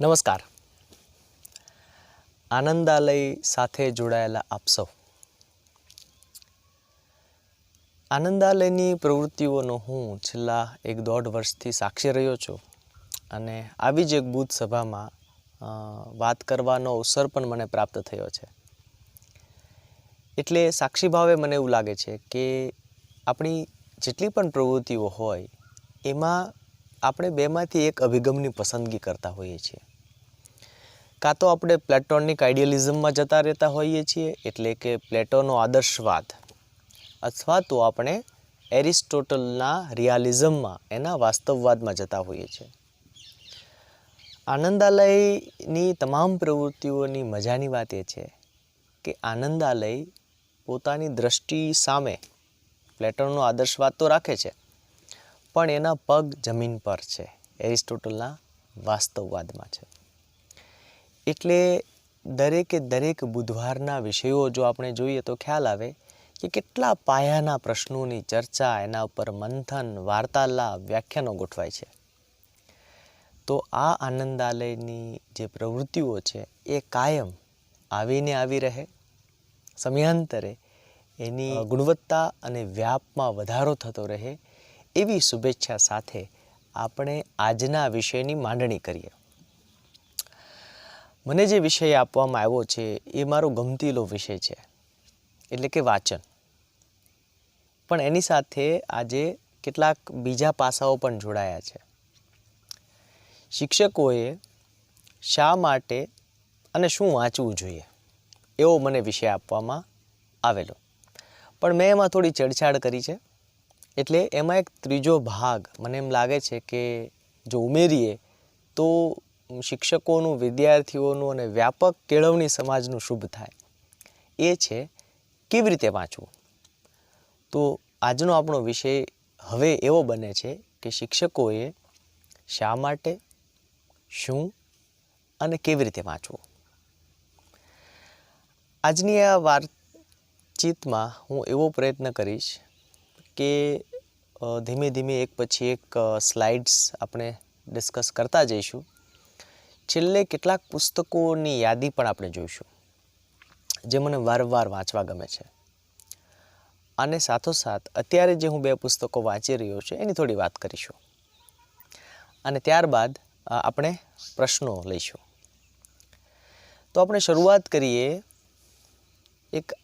નમસ્કાર. આનંદાલય સાથે જોડાયેલા આપ સૌ. આનંદાલયની પ્રવૃત્તિઓનો હું છેલ્લા 1.5 વર્ષથી સાક્ષી રહ્યો છું અને આવી જ એક બુદ્ધ સભામાં વાત કરવાનો અવસર પણ મને પ્રાપ્ત થયો છે. એટલે સાક્ષી ભાવે મને એવું લાગે છે કે આપણી જેટલી પણ પ્રવૃત્તિઓ હોય એમાં આપણે બેમાંથી એક અભિગમની પસંદગી કરતા હોઈએ છીએ. કાં તો આપણે પ્લેટોનિક આઇડિયલિઝમમાં જતા રહેતા હોઈએ છીએ, એટલે કે પ્લેટોનો આદર્શવાદ, અથવા તો આપણે એરિસ્ટોટલના રિયાલિઝમમાં, એના વાસ્તવવાદમાં જતા હોઈએ છીએ. આનંદાલયની તમામ પ્રવૃત્તિઓની મજાની વાત એ છે કે આનંદાલય પોતાની દ્રષ્ટિ સામે પ્લેટોનનો આદર્શવાદ તો રાખે છે, પણ એના પગ જમીન પર છે, એરિસ્ટોટલના વાસ્તવવાદમાં છે. એટલે દરેક બુધવારના વિષયો જો આપણે જોઈએ તો ખ્યાલ આવે કે કેટલા પાયાના પ્રશ્નોની ચર્ચા, એના ઉપર મંથન, વાર્તાલાપ, વ્યાખ્યાનો ગોઠવાય છે. તો આ આનંદાલયની જે પ્રવૃત્તિઓ છે એ કાયમ આવીને આવી રહે, સમયાંતરે એની ગુણવત્તા અને વ્યાપમાં વધારો થતો રહે, એવી શુભેચ્છા સાથે આપણે આજના વિષયની માંડણી કરીએ. મને જે વિષય આપવામાં આવ્યો છે એ મારો ગમતીલો વિષય છે, એટલે કે વાંચન. પણ એની સાથે આજે કેટલાક બીજા પાસાઓ પણ જોડાયા છે. શિક્ષકોએ શા માટે અને શું વાંચવું જોઈએ એવો મને વિષય આપવામાં આવેલો, પણ મેં એમાં થોડી છેડછાડ કરી છે. એટલે એમાં એક ત્રીજો ભાગ મને એમ લાગે છે કે જો ઉમેરીએ તો શિક્ષકોનું, વિદ્યાર્થીઓનું અને વ્યાપક કેળવણી સમાજનું શુભ થાય. એ છે કેવી રીતે વાંચવું. તો આજનો આપણો વિષય હવે એવો બને છે કે શિક્ષકોએ શા માટે, શું અને કેવી રીતે વાંચવું. આજની આ વાતચીતમાં હું એવો પ્રયત્ન કરીશ કે ધીમે ધીમે એક પછી એક સ્લાઇડ્સ આપણે ડિસ્કસ કરતા જઈશું. છેલ્લે કેટલાક પુસ્તકોની યાદી પણ આપણે જોઈશું જે મને વારંવાર વાંચવા ગમે છે. અને સાથોસાથ અત્યારે જે હું 2 પુસ્તકો વાંચી રહ્યો છું એની થોડી વાત કરીશું. અને ત્યારબાદ આપણે પ્રશ્નો લઈશું. તો આપણે શરૂઆત કરીએ એક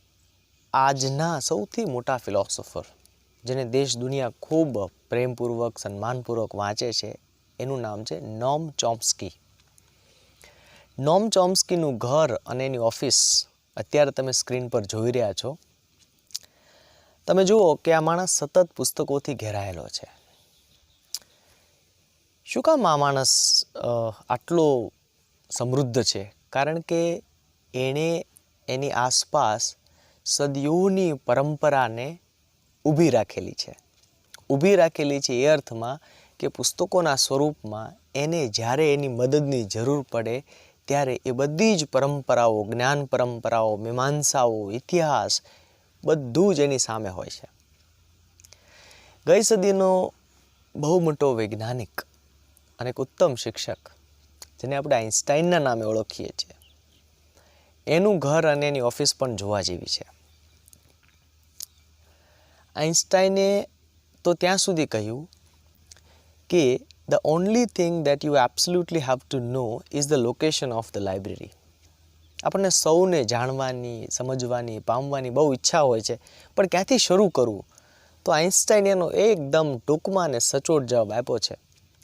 આજના સૌથી મોટા ફિલોસોફર, જેને દેશ દુનિયા ખૂબ પ્રેમપૂર્વક, સન્માનપૂર્વક વાંચે છે. એનું નામ છે નોમ ચોમ્સ્કી. નોમ ચોમ્સ્કીનું ઘર અને એની ઓફિસ અત્યારે તમે સ્ક્રીન પર જોઈ રહ્યા છો. તમે જુઓ કે આ માણસ સતત પુસ્તકોથી ઘેરાયેલો છે. શું કામ આ માણસ આટલો સમૃદ્ધ છે? કારણ કે એણે એની આસપાસ સદીઓની પરંપરાને ઊભી રાખેલી છે. ઊભી રાખેલી છે એ અર્થમાં કે પુસ્તકોના સ્વરૂપમાં એને જ્યારે એની મદદની જરૂર પડે ત્યારે એ બધી જ પરંપરાઓ, જ્ઞાન પરંપરાઓ, મીમાંસાઓ, ઇતિહાસ બધું જ એની સામે હોય છે. ગઈ સદીનો બહુ મોટો વૈજ્ઞાનિક અને એક ઉત્તમ શિક્ષક, જેને આપણે આઈન્સ્ટાઈનના નામે ઓળખીએ છીએ, એનું ઘર અને એની ઓફિસ પણ જોવા જેવી છે. આઈન્સ્ટાઈને તો ત્યાં સુધી કહ્યું કે the only thing that you absolutely have to know is the location of the library. આપણને સૌને જાણવાની, સમજવાની, પામવાની બહુ ઈચ્છા હોય છે, પણ ક્યાંથી શરૂ કરવું? તો આઈન્સ્ટાઈને એનો એકદમ ટૂંકમાં અને સચોટ જવાબ આપ્યો છે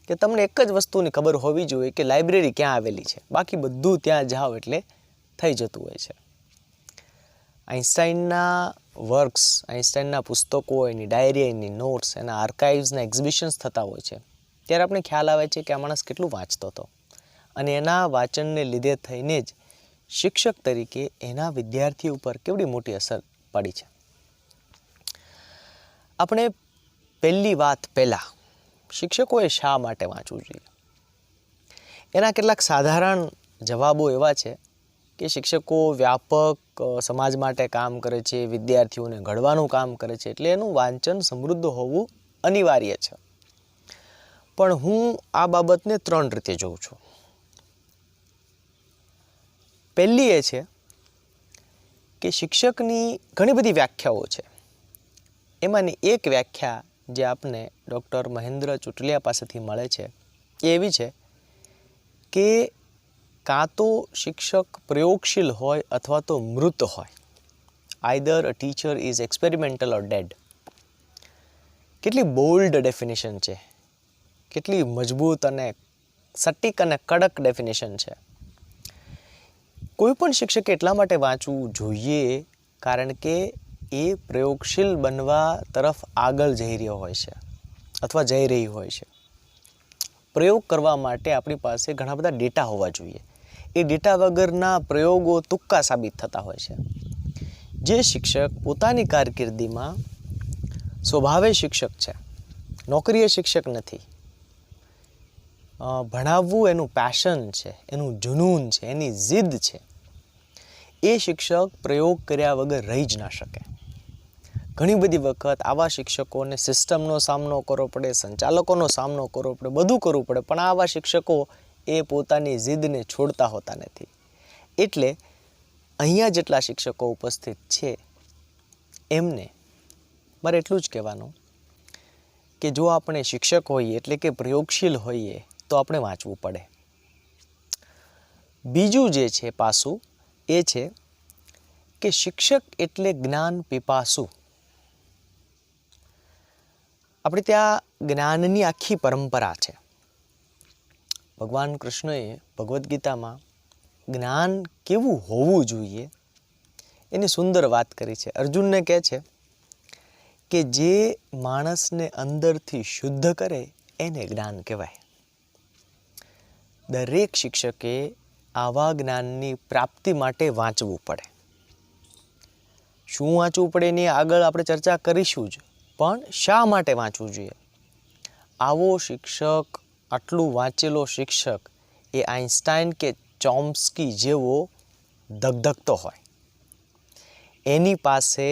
કે તમને એક જ વસ્તુની ખબર હોવી જોઈએ કે લાઇબ્રેરી ક્યાં આવેલી છે, બાકી બધું ત્યાં જાઓ એટલે થઈ જતું હોય છે. આઈન્સ્ટાઈનના વર્ક્સ, આઈન્સ્ટાઈનના પુસ્તકો, એની ડાયરી, એની નોટ્સ, એના આર્કાઇવ્સના એક્ઝિબિશન્સ થતા હોય છે, ત્યારે આપણે ખ્યાલ આવે છે કે આ માણસ કેટલું વાંચતો હતો. અને એના વાંચનને લીધે થઈને જ શિક્ષક તરીકે એના વિદ્યાર્થીઓ ઉપર કેવડી મોટી અસર પડી છે. આપણે પહેલી વાત પહેલાં શિક્ષકોએ શા માટે વાંચવું જોઈએ એના કેટલાક સાધારણ જવાબો એવા છે કે શિક્ષકો વ્યાપક સમાજ માટે કામ કરે છે, વિદ્યાર્થીઓને ઘડવાનું કામ કરે છે, એટલે એનું વાંચન સમૃદ્ધ હોવું અનિવાર્ય છે. પણ હું આ બાબતને 3 રીતે જોઉં છું. પહેલી એ છે કે શિક્ષકની ઘણી બધી વ્યાખ્યાઓ છે. એમાંની એક વ્યાખ્યા જે આપને ડૉક્ટર મહેન્દ્ર ચુટલિયા પાસેથી મળે છે એ એવી છે કે કાં તો શિક્ષક પ્રયોગશીલ હોય અથવા તો મૃત હોય. Either a teacher is experimental or dead. કેટલી બોલ્ડ ડેફિનેશન છે, કેટલી મજબૂત અને સટીક અને કડક ડેફિનેશન છે. કોઈ પણ શિક્ષકે એટલા માટે વાંચવું જોઈએ કારણ કે એ પ્રયોગશીલ બનવા તરફ આગળ જઈ રહ્યો હોય છે અથવા જઈ રહી હોય છે. પ્રયોગ કરવા માટે આપણી પાસે ઘણા બધા ડેટા હોવા જોઈએ. એ ડેટા વગરના પ્રયોગો તુક્કા સાબિત થતા હોય છે. જે શિક્ષક પોતાની કારકિર્દીમાં સ્વભાવે શિક્ષક છે, નોકરીએ શિક્ષક નથી, ભણાવવું એનું પેશન છે, એનું જુનૂન છે, એની જીદ છે, એ શિક્ષક પ્રયોગ કર્યા વગર રહી જ ના શકે. ઘણી બધી વખત આવા શિક્ષકોને સિસ્ટમનો સામનો કરવો પડે, સંચાલકોનો સામનો કરવો પડે, બધું કરવું પડે, પણ આવા શિક્ષકો એ પોતાની જીદને છોડતા હોતા નથી. એટલે અહીંયા જેટલા શિક્ષકો ઉપસ્થિત છે એમને મારે એટલું જ કહેવાનું કે જો આપણે શિક્ષક હોઈએ એટલે કે પ્રયોગશીલ હોઈએ તો આપણે વાંચવું પડે. બીજું જે છે પાસું એ છે કે શિક્ષક એટલે જ્ઞાન પીપાસુ. આપણે ત્યાં જ્ઞાનની આખી પરંપરા છે. ભગવાન કૃષ્ણએ ભગવદ્ ગીતામાં જ્ઞાન કેવું હોવું જોઈએ એની સુંદર વાત કરી છે. અર્જુનને કહે છે કે જે માણસને અંદરથી શુદ્ધ કરે એને જ્ઞાન કહેવાય. દરેક શિક્ષકે આવા જ્ઞાનની પ્રાપ્તિ માટે વાંચવું પડે. શું વાંચવું પડે એની આગળ આપણે ચર્ચા કરીશું જ, પણ શા માટે વાંચવું જોઈએ? આવો શિક્ષક, આટલું વાંચેલો શિક્ષક એ આઇન્સ્ટાઈન કે ચોમ્સ્કી જેવો ધગધગતો હોય. એની પાસે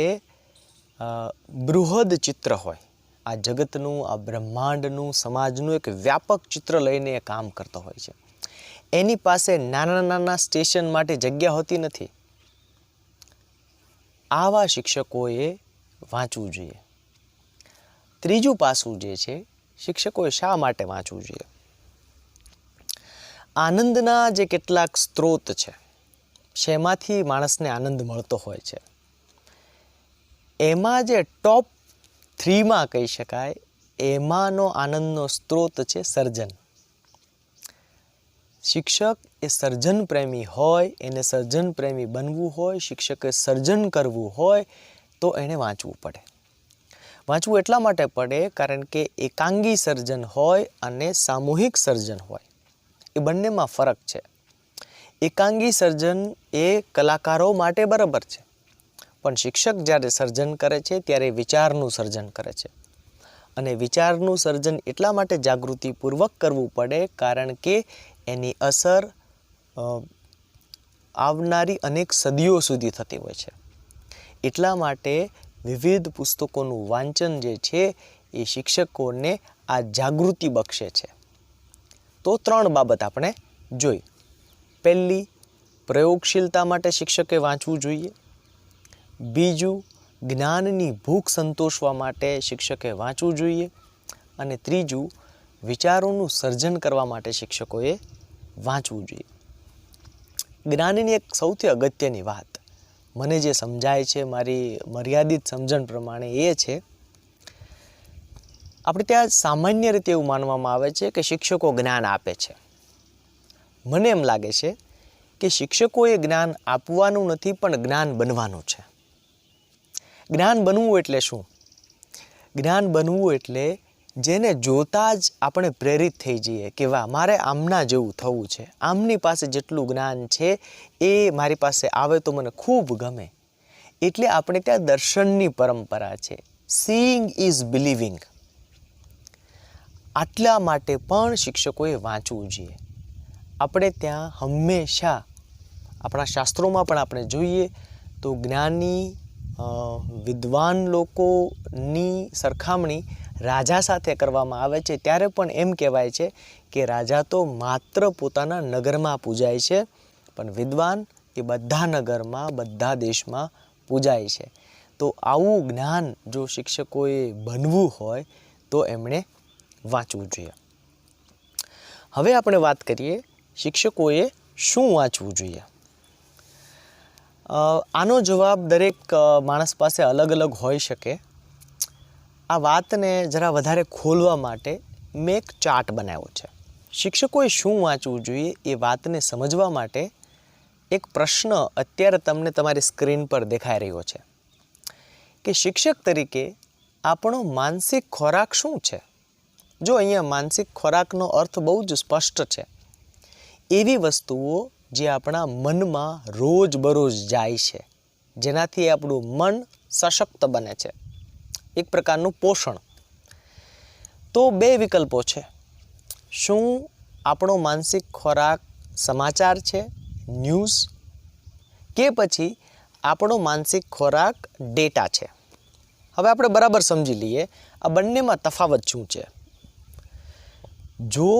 બૃહદ ચિત્ર હોય. આ જગતનું, આ બ્રહ્માંડનું, સમાજનું એક વ્યાપક ચિત્ર લઈને એ કામ કરતો હોય છે. એની પાસે નાના નાના સ્ટેશન માટે જગ્યા હોતી નથી. આવા શિક્ષકોએ વાંચવું જોઈએ. ત્રીજું પાસું જે છે, શિક્ષકોએ શા માટે વાંચવું જોઈએ? આનંદના જે કેટલાક સ્ત્રોત છે, શેમાંથી માણસને આનંદ મળતો હોય છે, એમાં જે ટોપ 3માં કહી શકાય એમાંનો આનંદનો સ્ત્રોત છે સર્જન. શિક્ષક એ સર્જન પ્રેમી હોય, એને સર્જન પ્રેમી બનવું હોય, શિક્ષકે સર્જન કરવું હોય તો એણે વાંચવું પડે. વાંચવું એટલા માટે પડે કારણ કે એકાંગી સર્જન હોય અને સામૂહિક સર્જન હોય, એ બંનેમાં ફરક છે. એકાંગી સર્જન એ કલાકારો માટે બરાબર છે, પણ શિક્ષક જ્યારે સર્જન કરે છે ત્યારે વિચારનું સર્જન કરે છે. અને વિચારનું સર્જન એટલા માટે જાગૃતિપૂર્વક કરવું પડે કારણ કે એની અસર આવનારી અનેક સદીઓ સુધી થતી હોય છે. એટલા માટે વિવિધ પુસ્તકોનું વાંચન જે છે એ શિક્ષકોને આ જાગૃતિ બક્ષે છે. તો 3 બાબત આપણે જોઈ. પહેલી, પ્રયોગશીલતા માટે શિક્ષકે વાંચવું જોઈએ. બીજું, જ્ઞાનની ભૂખ સંતોષવા માટે શિક્ષકે વાંચવું જોઈએ. અને ત્રીજું, વિચારોનું સર્જન કરવા માટે શિક્ષકોએ વાંચવું જોઈએ. જ્ઞાનની એક સૌથી અગત્યની વાત મને જે સમજાય છે, મારી મર્યાદિત સમજણ પ્રમાણે એ છે, આપણે ત્યાં સામાન્ય રીતે એવું માનવામાં આવે છે કે શિક્ષકો જ્ઞાન આપે છે. મને એમ લાગે છે કે શિક્ષકોએ જ્ઞાન આપવાનું નથી પણ જ્ઞાન બનવાનું છે. જ્ઞાન બનવું એટલે શું? જ્ઞાન બનવું એટલે જેને જોતા જ આપણે પ્રેરિત થઈ જઈએ કે વાહ, મારે આમના જેવું થવું છે, આમની પાસે જેટલું જ્ઞાન છે એ મારી પાસે આવે તો મને ખૂબ ગમે. એટલે આપણે ત્યાં દર્શનની પરંપરા છે. Seeing is believing. આટલા માટે પણ શિક્ષકોએ વાંચવું જોઈએ. આપણે ત્યાં હંમેશા આપણા શાસ્ત્રોમાં પણ આપણે જોઈએ તો જ્ઞાની વિદ્વાન લોકોની સરખામણી રાજા સાથે કરવામાં આવે છે. ત્યારે પણ એમ કહેવાય છે કે રાજા તો માત્ર પોતાના નગરમાં પૂજાય છે, પણ વિદ્વાન એ કે બધા નગરમાં બધા દેશમાં પૂજાય છે. તો આવું જ્ઞાન જો શિક્ષકોએ બનવું હોય તો એમણે વાંચવું જોઈએ. હવે આપણે વાત કરીએ શિક્ષકોએ શું વાંચવું જોઈએ. આનો જવાબ દરેક માણસ પાસે અલગ અલગ હોઈ શકે. આ વાતને જરા વધારે ખોલવા માટે મેં એક ચાર્ટ બનાવ્યો છે. શિક્ષકોએ શું વાંચવું જોઈએ એ વાતને સમજવા માટે એક પ્રશ્ન અત્યારે તમને તમારી સ્ક્રીન પર દેખાઈ રહ્યો છે કે શિક્ષક તરીકે આપણો માનસિક ખોરાક શું છે. જો અહીંયા માનસિક ખોરાકનો અર્થ બહુ જ સ્પષ્ટ છે. એવી વસ્તુઓ જે આપણા મનમાં રોજબરોજ જાય છે, જેનાથી આપણું મન સશક્ત બને છે, એક પ્રકારનું પોષણ. તો બે વિકલ્પો છે. શું આપણો માનસિક ખોરાક સમાચાર છે, ન્યૂઝ, કે પછી આપણો માનસિક ખોરાક ડેટા છે. હવે આપણે બરાબર સમજી લઈએ આ બંનેમાં તફાવત શું છે. જો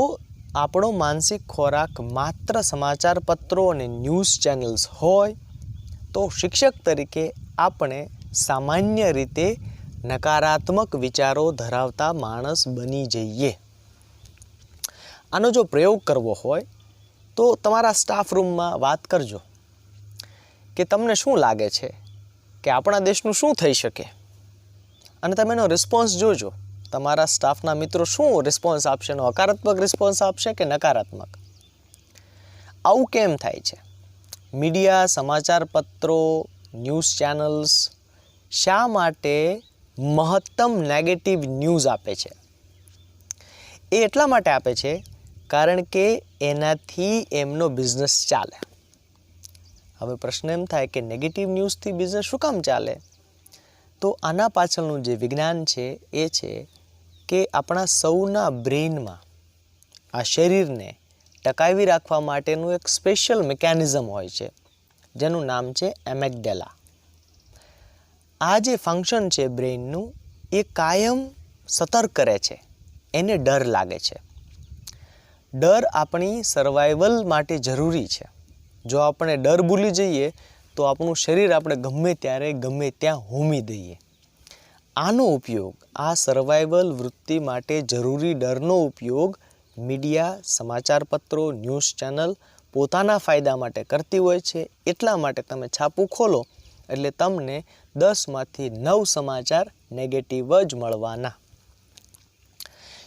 આપણો માનસિક ખોરાક માત્ર સમાચાર પત્રો અને ન્યૂઝ ચેનલ્સ હોય તો શિક્ષક તરીકે આપણે સામાન્ય રીતે નકારાત્મક વિચારો ધરાવતા માણસ બની જઈએ. આનો જો પ્રયોગ કરવો હોય તો તમારા સ્ટાફ રૂમમાં વાત કરજો કે તમને શું લાગે છે કે આપણા દેશનું શું થઈ શકે, અને તમે એનો રિસ્પોન્સ જોજો. તમારા સ્ટાફના મિત્રો શું રિસ્પોન્સ આપશે, એનો હકારાત્મક રિસ્પોન્સ આપશે કે નકારાત્મક. આવું કેમ થાય છે? મીડિયા, સમાચાર પત્રો, ન્યૂઝ ચેનલ્સ શા માટે મહત્તમ નેગેટિવ ન્યૂઝ આપે છે? એ એટલા માટે આપે છે કારણ કે એનાથી એમનો બિઝનેસ ચાલે. હવે પ્રશ્ન એમ થાય કે નેગેટિવ ન્યૂઝથી બિઝનેસ શું કામ ચાલે? તો આના પાછળનું જે વિજ્ઞાન છે એ છે કે આપણા સૌના બ્રેઇનમાં આ શરીરને ટકાવી રાખવા માટેનું એક સ્પેશિયલ મિકેનિઝમ હોય છે જેનું નામ છે એમેગ્ડેલા. આ જે ફંક્શન છે બ્રેઇનનું એ કાયમ સતર્ક કરે છે. એને ડર લાગે છે. ડર આપણી સર્વાઈવલ માટે જરૂરી છે. જો આપણે ડર ભૂલી જઈએ તો આપણું શરીર આપણે ગમે ત્યારે ગમે ત્યાં હોમી દઈએ. આનો ઉપયોગ, આ સર્વાઈવલ વૃત્તિ માટે જરૂરી ડરનો ઉપયોગ મીડિયા, સમાચાર પત્રો, ન્યૂઝ ચેનલ પોતાના ફાયદા માટે કરતી હોય છે. એટલા માટે તમે છાપું ખોલો એટલે તમને 10માંથી 9 સમાચાર નેગેટિવ જ મળવાના.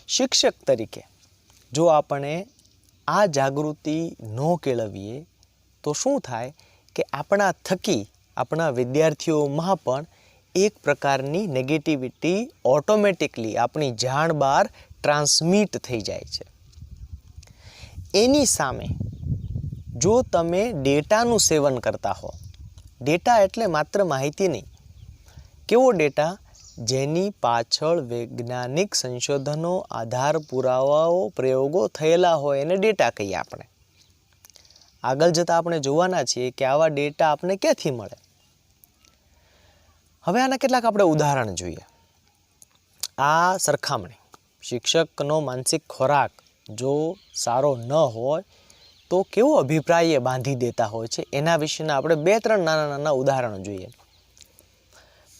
શિક્ષક તરીકે જો આપણે આ જાગૃતિ ન કેળવીએ તો શું થાય કે આપણા થકી આપણા વિદ્યાર્થીઓમાં પણ એક પ્રકારની નેગેટિવિટી ઓટોમેટિકલી આપણી જાણ બહાર ટ્રાન્સમિટ થઈ જાય છે. એની સામે જો તમે ડેટાનું સેવન કરતા હો, ડેટા એટલે માત્ર માહિતી નહીં, કેવો ડેટા? જેની પાછળ વૈજ્ઞાનિક સંશોધનો, આધાર પુરાવાઓ, પ્રયોગો થયેલા હોય એને ડેટા કહીએ આપણે. આગળ જતાં આપણે જોવાના છીએ કે આવા ડેટા આપણે ક્યાંથી મળે. હવે આના કેટલાક આપણે ઉદાહરણ જોઈએ. આ સરખામણી, શિક્ષકનો માનસિક ખોરાક જો સારો ન હોય તો કેવો અભિપ્રાય એ બાંધી દેતા હોય છે એના વિશેના આપણે 2-3 નાના નાના ઉદાહરણો જોઈએ.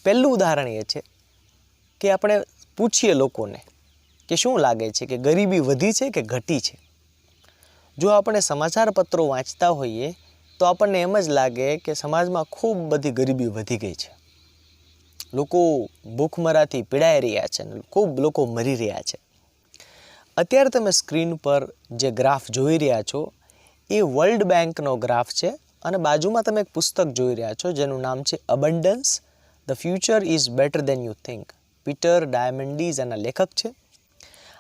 પહેલું ઉદાહરણ એ છે કે આપણે પૂછીએ લોકોને કે શું લાગે છે કે ગરીબી વધી છે કે ઘટી છે. જો આપણે સમાચાર પત્રો વાંચતા હોઈએ તો આપણને એમ જ લાગે કે સમાજમાં ખૂબ બધી ગરીબી વધી ગઈ છે, લોકો ભૂખમરાથી પીડાઈ રહ્યા છે, ખૂબ લોકો મરી રહ્યા છે. અત્યારે તમે સ્ક્રીન પર જે ગ્રાફ જોઈ રહ્યા છો એ વર્લ્ડ બેંકનો ગ્રાફ છે અને બાજુમાં તમે એક પુસ્તક જોઈ રહ્યા છો જેનું નામ છે abundance, the future is better than you think. Peter Diamandis એના લેખક છે.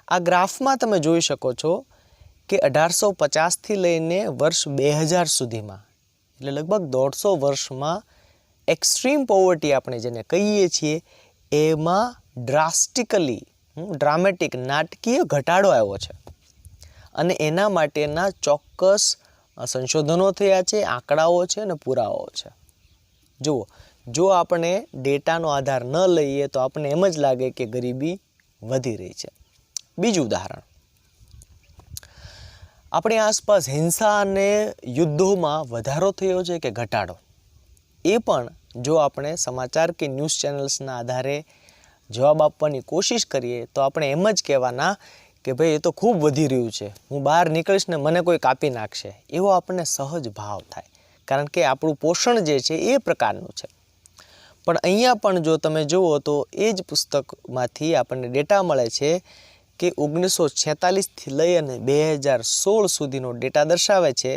આ ગ્રાફમાં તમે જોઈ શકો છો કે 1850થી લઈને વર્ષ 2000 સુધીમાં, એટલે લગભગ 150 વર્ષમાં એક્સ્ટ્રીમ પોવર્ટી આપણે જેને કહીએ છીએ એમાં ડ્રામેટિક નાટકીય ઘટાડો આવ્યો છે. અને એના માટેના ચોક્કસ સંશોધનો થયા છે, આંકડાઓ છે અને પુરાવાઓ છે. જુઓ, જો આપણે ડેટાનો આધાર ન લઈએ તો આપણને એમ જ લાગે કે ગરીબી વધી રહી છે. બીજું ઉદાહરણ, આપણી આસપાસ હિંસા અને યુદ્ધોમાં વધારો થયો છે કે ઘટાડો, એ પણ જો આપણે સમાચાર કે ન્યૂઝ ચેનલ્સના આધારે જવાબ આપવાની કોશિશ કરીએ તો આપણે એમ જ કહેવાના કે ભાઈ એ તો ખૂબ વધી રહ્યું છે, હું બહાર નીકળીશ ને મને કોઈ કાપી નાખશે, એવો આપણને સહજ ભાવ થાય, કારણ કે આપણું પોષણ જે છે એ પ્રકારનું છે. પણ અહીંયા પણ જો તમે જુઓ તો એ જ પુસ્તકમાંથી આપણને ડેટા મળે છે કે 1946થી લઈ અને 2016 સુધીનો ડેટા દર્શાવે છે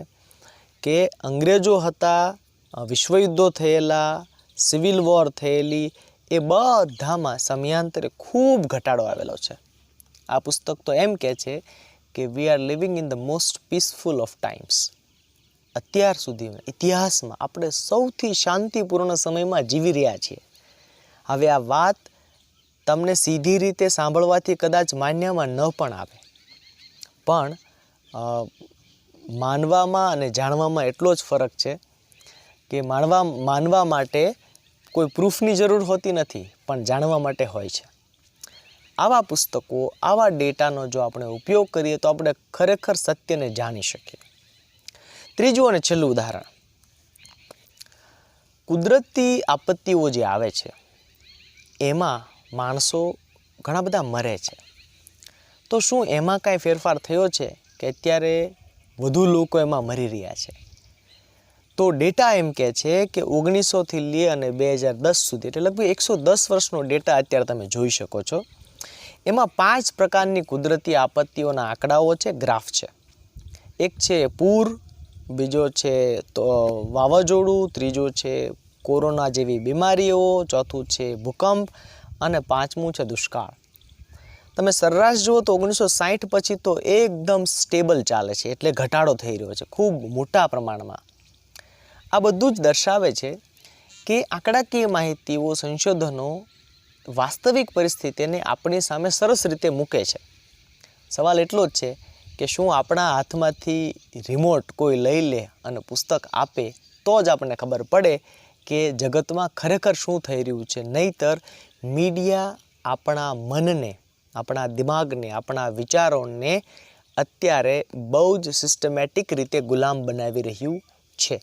કે અંગ્રેજો હતા, વિશ્વયુદ્ધો થયેલા, સિવિલ વોર થયેલી, એ બધામાં સમયાંતરે ખૂબ ઘટાડો આવેલો છે. આ પુસ્તક તો એમ કહે છે કે we are living in the most peaceful of times. અત્યાર સુધીના ઇતિહાસમાં આપણે સૌથી શાંતિપૂર્ણ સમયમાં જીવી રહ્યા છીએ. હવે આ વાત તમને સીધી રીતે સાંભળવાથી કદાચ માન્યમાં ન પણ આવે, પણ માનવામાં અને જાણવામાં એટલો જ ફરક છે કે માનવા માટે કોઈ પ્રૂફની જરૂર હોતી નથી, પણ જાણવા માટે હોય છે. આવા પુસ્તકો, આવા ડેટાનો જો આપણે ઉપયોગ કરીએ તો આપણે ખરેખર સત્યને જાણી શકીએ. ત્રીજું અને છેલ્લું ઉદાહરણ, કુદરતી આપત્તિઓ જે આવે છે એમાં માણસો ઘણા બધા મરે છે. તો શું એમાં કાંઈ ફેરફાર થયો છે કે અત્યારે વધુ લોકો એમાં મરી રહ્યા છે? તો ડેટા એમ કહે છે કે 1900થી લઈ અને 2010 સુધી, એટલે લગભગ 110 વર્ષનો ડેટા અત્યારે તમે જોઈ શકો છો. એમાં 5 પ્રકારની કુદરતી આપત્તિઓના આંકડાઓ છે, ગ્રાફ છે. એક છે પૂર, બીજો છે તો વાવાઝોડું, ત્રીજો છે કોરોના જેવી બીમારીઓ, ચોથું છે ભૂકંપ અને પાંચમું છે દુષ્કાળ. તમે સરેરાશ જુઓ તો 1960 પછી તો એકદમ સ્ટેબલ ચાલે છે, એટલે ઘટાડો થઈ રહ્યો છે ખૂબ મોટા પ્રમાણમાં. આ બધું જ દર્શાવે છે કે આંકડાકીય માહિતીઓ, સંશોધનો વાસ્તવિક પરિસ્થિતિને આપણી સામે સરસ રીતે મૂકે છે. સવાલ એટલો જ છે કે શું આપણા હાથમાંથી રિમોટ કોઈ લઈ લે અને પુસ્તક આપે તો જ આપણને ખબર પડે કે જગતમાં ખરેખર શું થઈ રહ્યું છે. નહીંતર મીડિયા આપણા મનને, આપણા દિમાગને, આપણા વિચારોને અત્યારે બહુ જ સિસ્ટમેટિક રીતે ગુલામ બનાવી રહ્યું છે.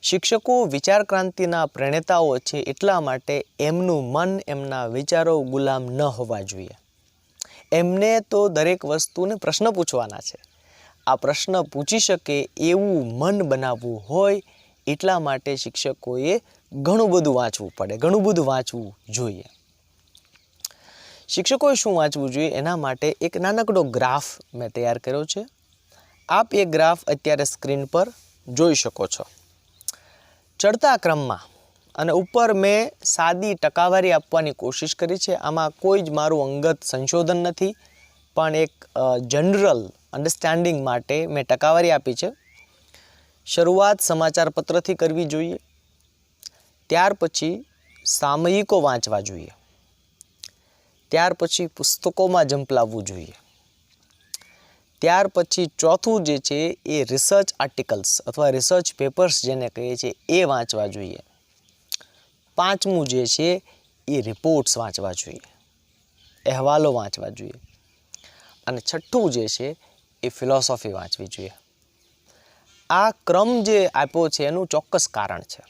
શિક્ષકો વિચાર ક્રાંતિના પ્રણેતાઓ છે, એટલા માટે એમનું મન, એમના વિચારો ગુલામ ન હોવા જોઈએ. એમને તો દરેક વસ્તુને પ્રશ્ન પૂછવાના છે. આ પ્રશ્ન પૂછી શકે એવું મન બનાવવું હોય એટલા માટે શિક્ષકોએ ઘણું બધું વાંચવું પડે, ઘણું બધું વાંચવું જોઈએ. શિક્ષકોએ શું વાંચવું જોઈએ એના માટે એક નાનકડો ગ્રાફ મેં તૈયાર કર્યો છે. આપ એ ગ્રાફ અત્યારે સ્ક્રીન પર જોઈ શકો છો. ચડતા ક્રમમાં અને ઉપર મેં સાદી ટકાવારી આપવાની કોશિશ કરી છે. આમાં કોઈ જ મારું અંગત સંશોધન નથી, પણ એક જનરલ અન્ડરસ્ટેન્ડિંગ માટે મેં ટકાવારી આપી છે. શરૂઆત સમાચાર પત્રથી કરવી જોઈએ, ત્યાર પછી સામયિકો વાંચવા જોઈએ, ત્યાર પછી પુસ્તકોમાં ઝંપલાવવું જોઈએ, ત્યાર પછી ચોથું જે છે એ રિસર્ચ આર્ટિકલ્સ અથવા રિસર્ચ પેપર્સ જેને કહીએ છીએ એ વાંચવા જોઈએ, પાંચમું જે છે એ રિપોર્ટ્સ વાંચવા જોઈએ, અહેવાલો વાંચવા જોઈએ, અને છઠ્ઠું જે છે એ ફિલોસોફી વાંચવી જોઈએ. આ ક્રમ જે આપ્યો છે એનું ચોક્કસ કારણ છે.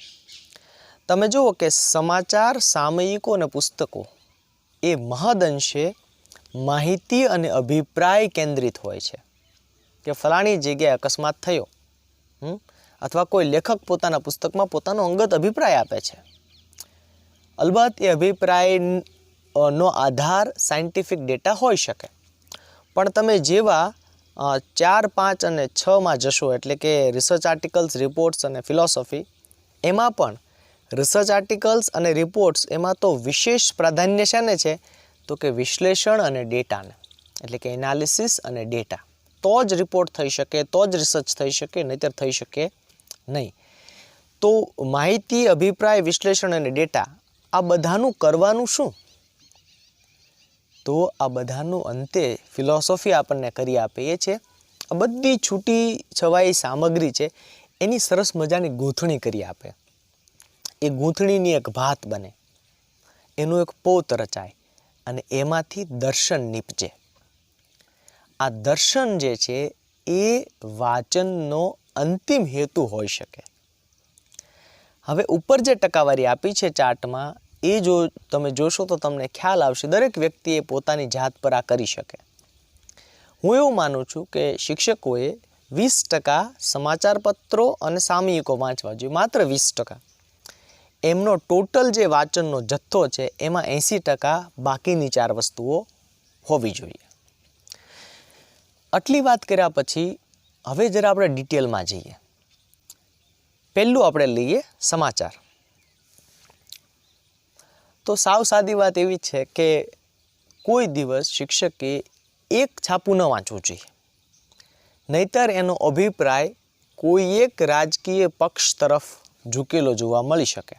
તમે જુઓ કે સમાચાર, સામયિકો અને પુસ્તકો એ મહદઅંશે માહિતી અને અભિપ્રાય કેન્દ્રિત હોય છે કે ફલાણી જગ્યાએ અકસ્માત થયો, અથવા કોઈ લેખક પોતાના પુસ્તકમાં પોતાનો અંગત અભિપ્રાય આપે છે. અલબત્ત એ અભિપ્રાયનો આધાર સાયન્ટિફિક ડેટા હોઈ શકે, પણ તમે જેવા 4, 5 અને 6માં જશો, એટલે કે રિસર્ચ આર્ટિકલ્સ, રિપોર્ટ્સ અને ફિલોસોફી, એમાં પણ રિસર્ચ આર્ટિકલ્સ અને રિપોર્ટ્સ એમાં તો વિશેષ પ્રાધાન્ય શાને છે તો કે વિશ્લેષણ અને ડેટાને, એટલે કે એનાલિસિસ અને ડેટા. તો જ રિપોર્ટ થઈ શકે, તો જ રિસર્ચ થઈ શકે, નહીંતર થઈ શકે નહીં. તો માહિતી, અભિપ્રાય, વિશ્લેષણ અને ડેટા, આ બધાનું કરવાનું શું? તો આ બધાનું અંતે ફિલોસોફી આપણને કરી આપે એ છે, આ બધી છૂટી છવાઈ સામગ્રી છે એની સરસ મજાની ગૂંથણી કરી આપે. એ ગૂંથણીની એક ભાત બને, એનું એક પોત રચાય અને એમાંથી દર્શન નીપજે. આ દર્શન જે છે એ વાંચનનો અંતિમ હેતુ હોઈ શકે. હવે ઉપર જે ટકાવારી આપી છે ચાર્ટમાં, એ જો તમે જોશો તો તમને ખ્યાલ આવશે દરેક વ્યક્તિએ પોતાની જાત પર આ કરી શકે. હું એવું માનું છું કે શિક્ષકોએ 20% સમાચાર પત્રો અને સામયિકો વાંચવા જોઈએ, માત્ર 20%. એમનો ટોટલ જે વાંચનનો જથ્થો છે એમાં 80% બાકીની 4 વસ્તુઓ હોવી જોઈએ. આટલી વાત કર્યા પછી હવે જરા આપણે ડિટેલમાં જઈએ. પહેલું આપણે લઈએ સમાચાર. તો સાવ સાદી વાત એવી છે કે કોઈ દિવસ શિક્ષકે એક છાપું ન વાંચવું જોઈએ, નહીતર એનો અભિપ્રાય કોઈ એક રાજકીય પક્ષ તરફ ઝૂકેલો જોવા મળી શકે.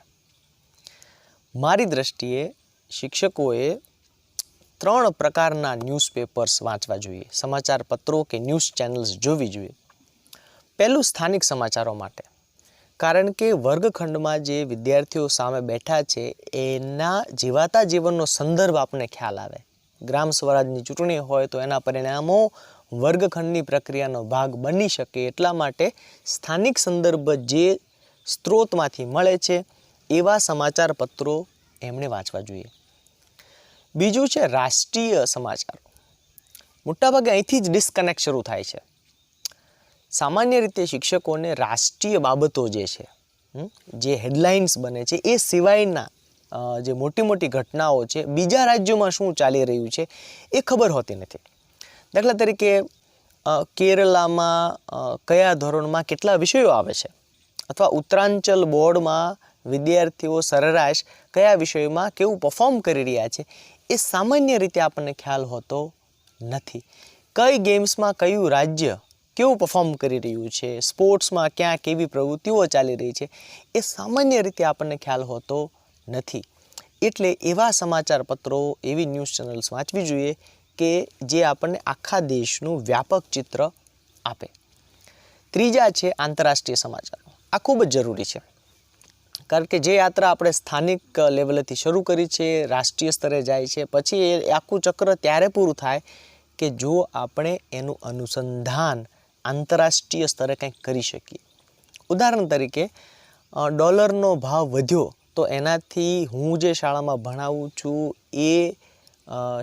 મારી દ્રષ્ટિએ શિક્ષકોએ 3 પ્રકારના ન્યૂઝપેપર્સ વાંચવા જોઈએ, સમાચાર પત્રો કે ન્યૂઝ ચેનલ્સ જોવી જોઈએ. પહેલું સ્થાનિક સમાચારો માટે, કારણ કે વર્ગખંડમાં જે વિદ્યાર્થીઓ સામે બેઠા છે એના જીવાતા જીવનનો સંદર્ભ આપણને ખ્યાલ આવે. ગ્રામ સ્વરાજની ચૂંટણી હોય તો એના પરિણામો વર્ગખંડની પ્રક્રિયાનો ભાગ બની શકે, એટલા માટે સ્થાનિક સંદર્ભ જે સ્ત્રોતમાંથી મળે છે એવા સમાચાર પત્રો એમણે વાંચવા જોઈએ. બીજું છે રાષ્ટ્રીય સમાચારો. મોટાભાગે અહીંથી જ ડિસ્કનેક્ટ શરૂ થાય છે. સામાન્ય રીતે શિક્ષકોને રાષ્ટ્રીય બાબતો જે છે, જે હેડલાઇન્સ બને છે, એ સિવાયના જે મોટી મોટી ઘટનાઓ છે, બીજા રાજ્યોમાં શું ચાલી રહ્યું છે એ ખબર હોતી નથી. દાખલા તરીકે કેરલામાં કયા ધોરણમાં કેટલા વિષયો આવે છે, અથવા ઉત્તરાંચલ બોર્ડમાં વિદ્યાર્થીઓ સરેરાશ કયા વિષયોમાં કેવું પરફોર્મ કરી રહ્યા છે, એ સામાન્ય રીતે આપણને ખ્યાલ હોતો નથી. કઈ ગેમ્સમાં કયું રાજ્ય કેવું પરફોર્મ કરી રહ્યું છે, સ્પોર્ટ્સમાં ક્યાં કેવી પ્રવૃત્તિઓ ચાલી રહી છે, એ સામાન્ય રીતે આપણને ખ્યાલ હોતો નથી. એટલે એવા સમાચાર પત્રો, એવી ન્યૂઝ ચેનલ્સ વાંચવી જોઈએ કે જે આપણને આખા દેશનું વ્યાપક ચિત્ર આપે. ત્રીજા છે આંતરરાષ્ટ્રીય સમાચારો. આ ખૂબ જ જરૂરી છે, કારણ કે જે યાત્રા આપણે સ્થાનિક લેવલેથી શરૂ કરી છે, રાષ્ટ્રીય સ્તરે જાય છે, પછી એ આખું ચક્ર ત્યારે પૂરું થાય કે જો આપણે એનું અનુસંધાન આંતરરાષ્ટ્રીય સ્તરે કંઈક કરી શકીએ. ઉદાહરણ તરીકે ડોલરનો ભાવ વધ્યો તો એનાથી હું જે શાળામાં ભણાવું છું એ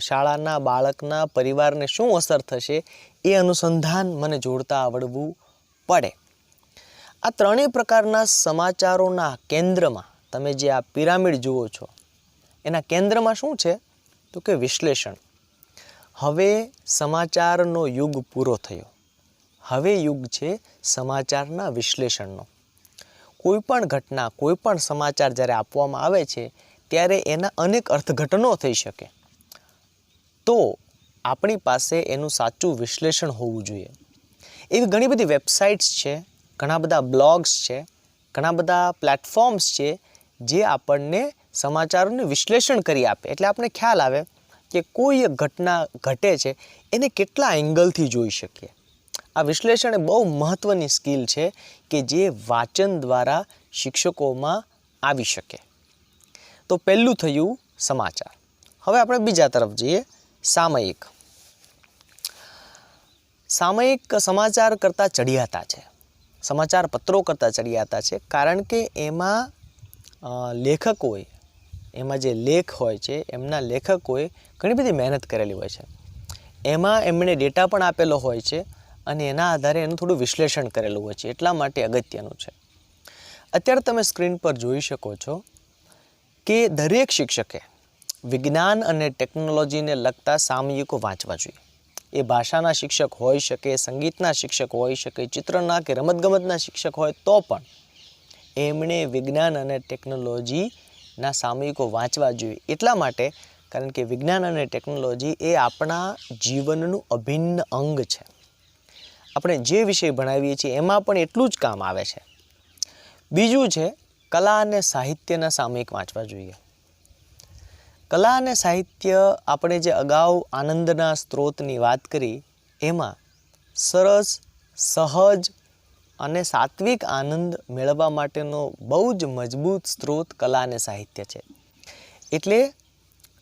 શાળાના બાળકના પરિવારને શું અસર થશે એ અનુસંધાન મને જોડતા આવડવું પડે. આ 3 પ્રકારના સમાચારોના કેન્દ્રમાં તમે જે આ પિરામિડ જુઓ છો એના કેન્દ્રમાં શું છે તો કે વિશ્લેષણ. હવે સમાચારનો યુગ પૂરો થયો, હવે યુગ છે સમાચારના વિશ્લેષણનો. કોઈ પણ ઘટના, કોઈ પણ સમાચાર જ્યારે આપવામાં આવે છે ત્યારે એના અનેક અર્થઘટનો થઈ શકે, તો આપણી પાસે એનું સાચું વિશ્લેષણ હોવું જોઈએ. એવી ઘણી બધી વેબસાઇટ્સ છે, ઘણા બધા બ્લોગ્સ છે, ઘણા બધા પ્લેટફોર્મ્સ છે જે આપણને સમાચારોનું વિશ્લેષણ કરી આપે. એટલે આપણને ખ્યાલ આવે કે કોઈ એક ઘટના ઘટે છે એને કેટલા એંગલથી જોઈ શકીએ. આ વિશ્લેષણ એ બહુ મહત્ત્વની સ્કિલ છે કે જે વાંચન દ્વારા શિક્ષકોમાં આવી શકે. તો પહેલું થયું સમાચાર. હવે આપણે બીજા તરફ જઈએ, સામયિક. સામયિક સમાચાર કરતાં ચડિયાતા છે, સમાચાર પત્રો કરતાં ચડિયાતા છે, કારણ કે એમાં લેખકોએ, એમાં જે લેખ હોય છે એમના લેખકોએ ઘણી બધી મહેનત કરેલી હોય છે. એમાં એમણે ડેટા પણ આપેલો હોય છે અને એના આધારે એનું થોડું વિશ્લેષણ કરેલું હોય છે, એટલા માટે અગત્યનું છે. અત્યારે તમે સ્ક્રીન પર જોઈ શકો છો કે દરેક શિક્ષકે વિજ્ઞાન અને ટેકનોલોજીને લગતા સામયિકો વાંચવા જોઈએ. એ ભાષાના શિક્ષક હોઈ શકે, સંગીતના શિક્ષક હોઈ શકે, ચિત્રના કે રમતગમતના શિક્ષક હોય તો પણ એમણે વિજ્ઞાન અને ટેકનોલોજીના સામયિકો વાંચવા જોઈએ. એટલા માટે કારણ કે વિજ્ઞાન અને ટેકનોલોજી એ આપણા જીવનનું અભિન્ન અંગ છે. આપણે જે વિષય ભણાવીએ છીએ એમાં પણ એટલું જ કામ આવે છે. બીજું છે કલા અને સાહિત્યના સામયિક વાંચવા જોઈએ. કલા અને સાહિત્ય, આપણે જે અગાઉ આનંદના સ્ત્રોતની વાત કરી એમાં સરસ, સહજ અને સાત્વિક આનંદ મેળવવા માટેનો બહુ જ મજબૂત સ્ત્રોત કલા અને સાહિત્ય છે. એટલે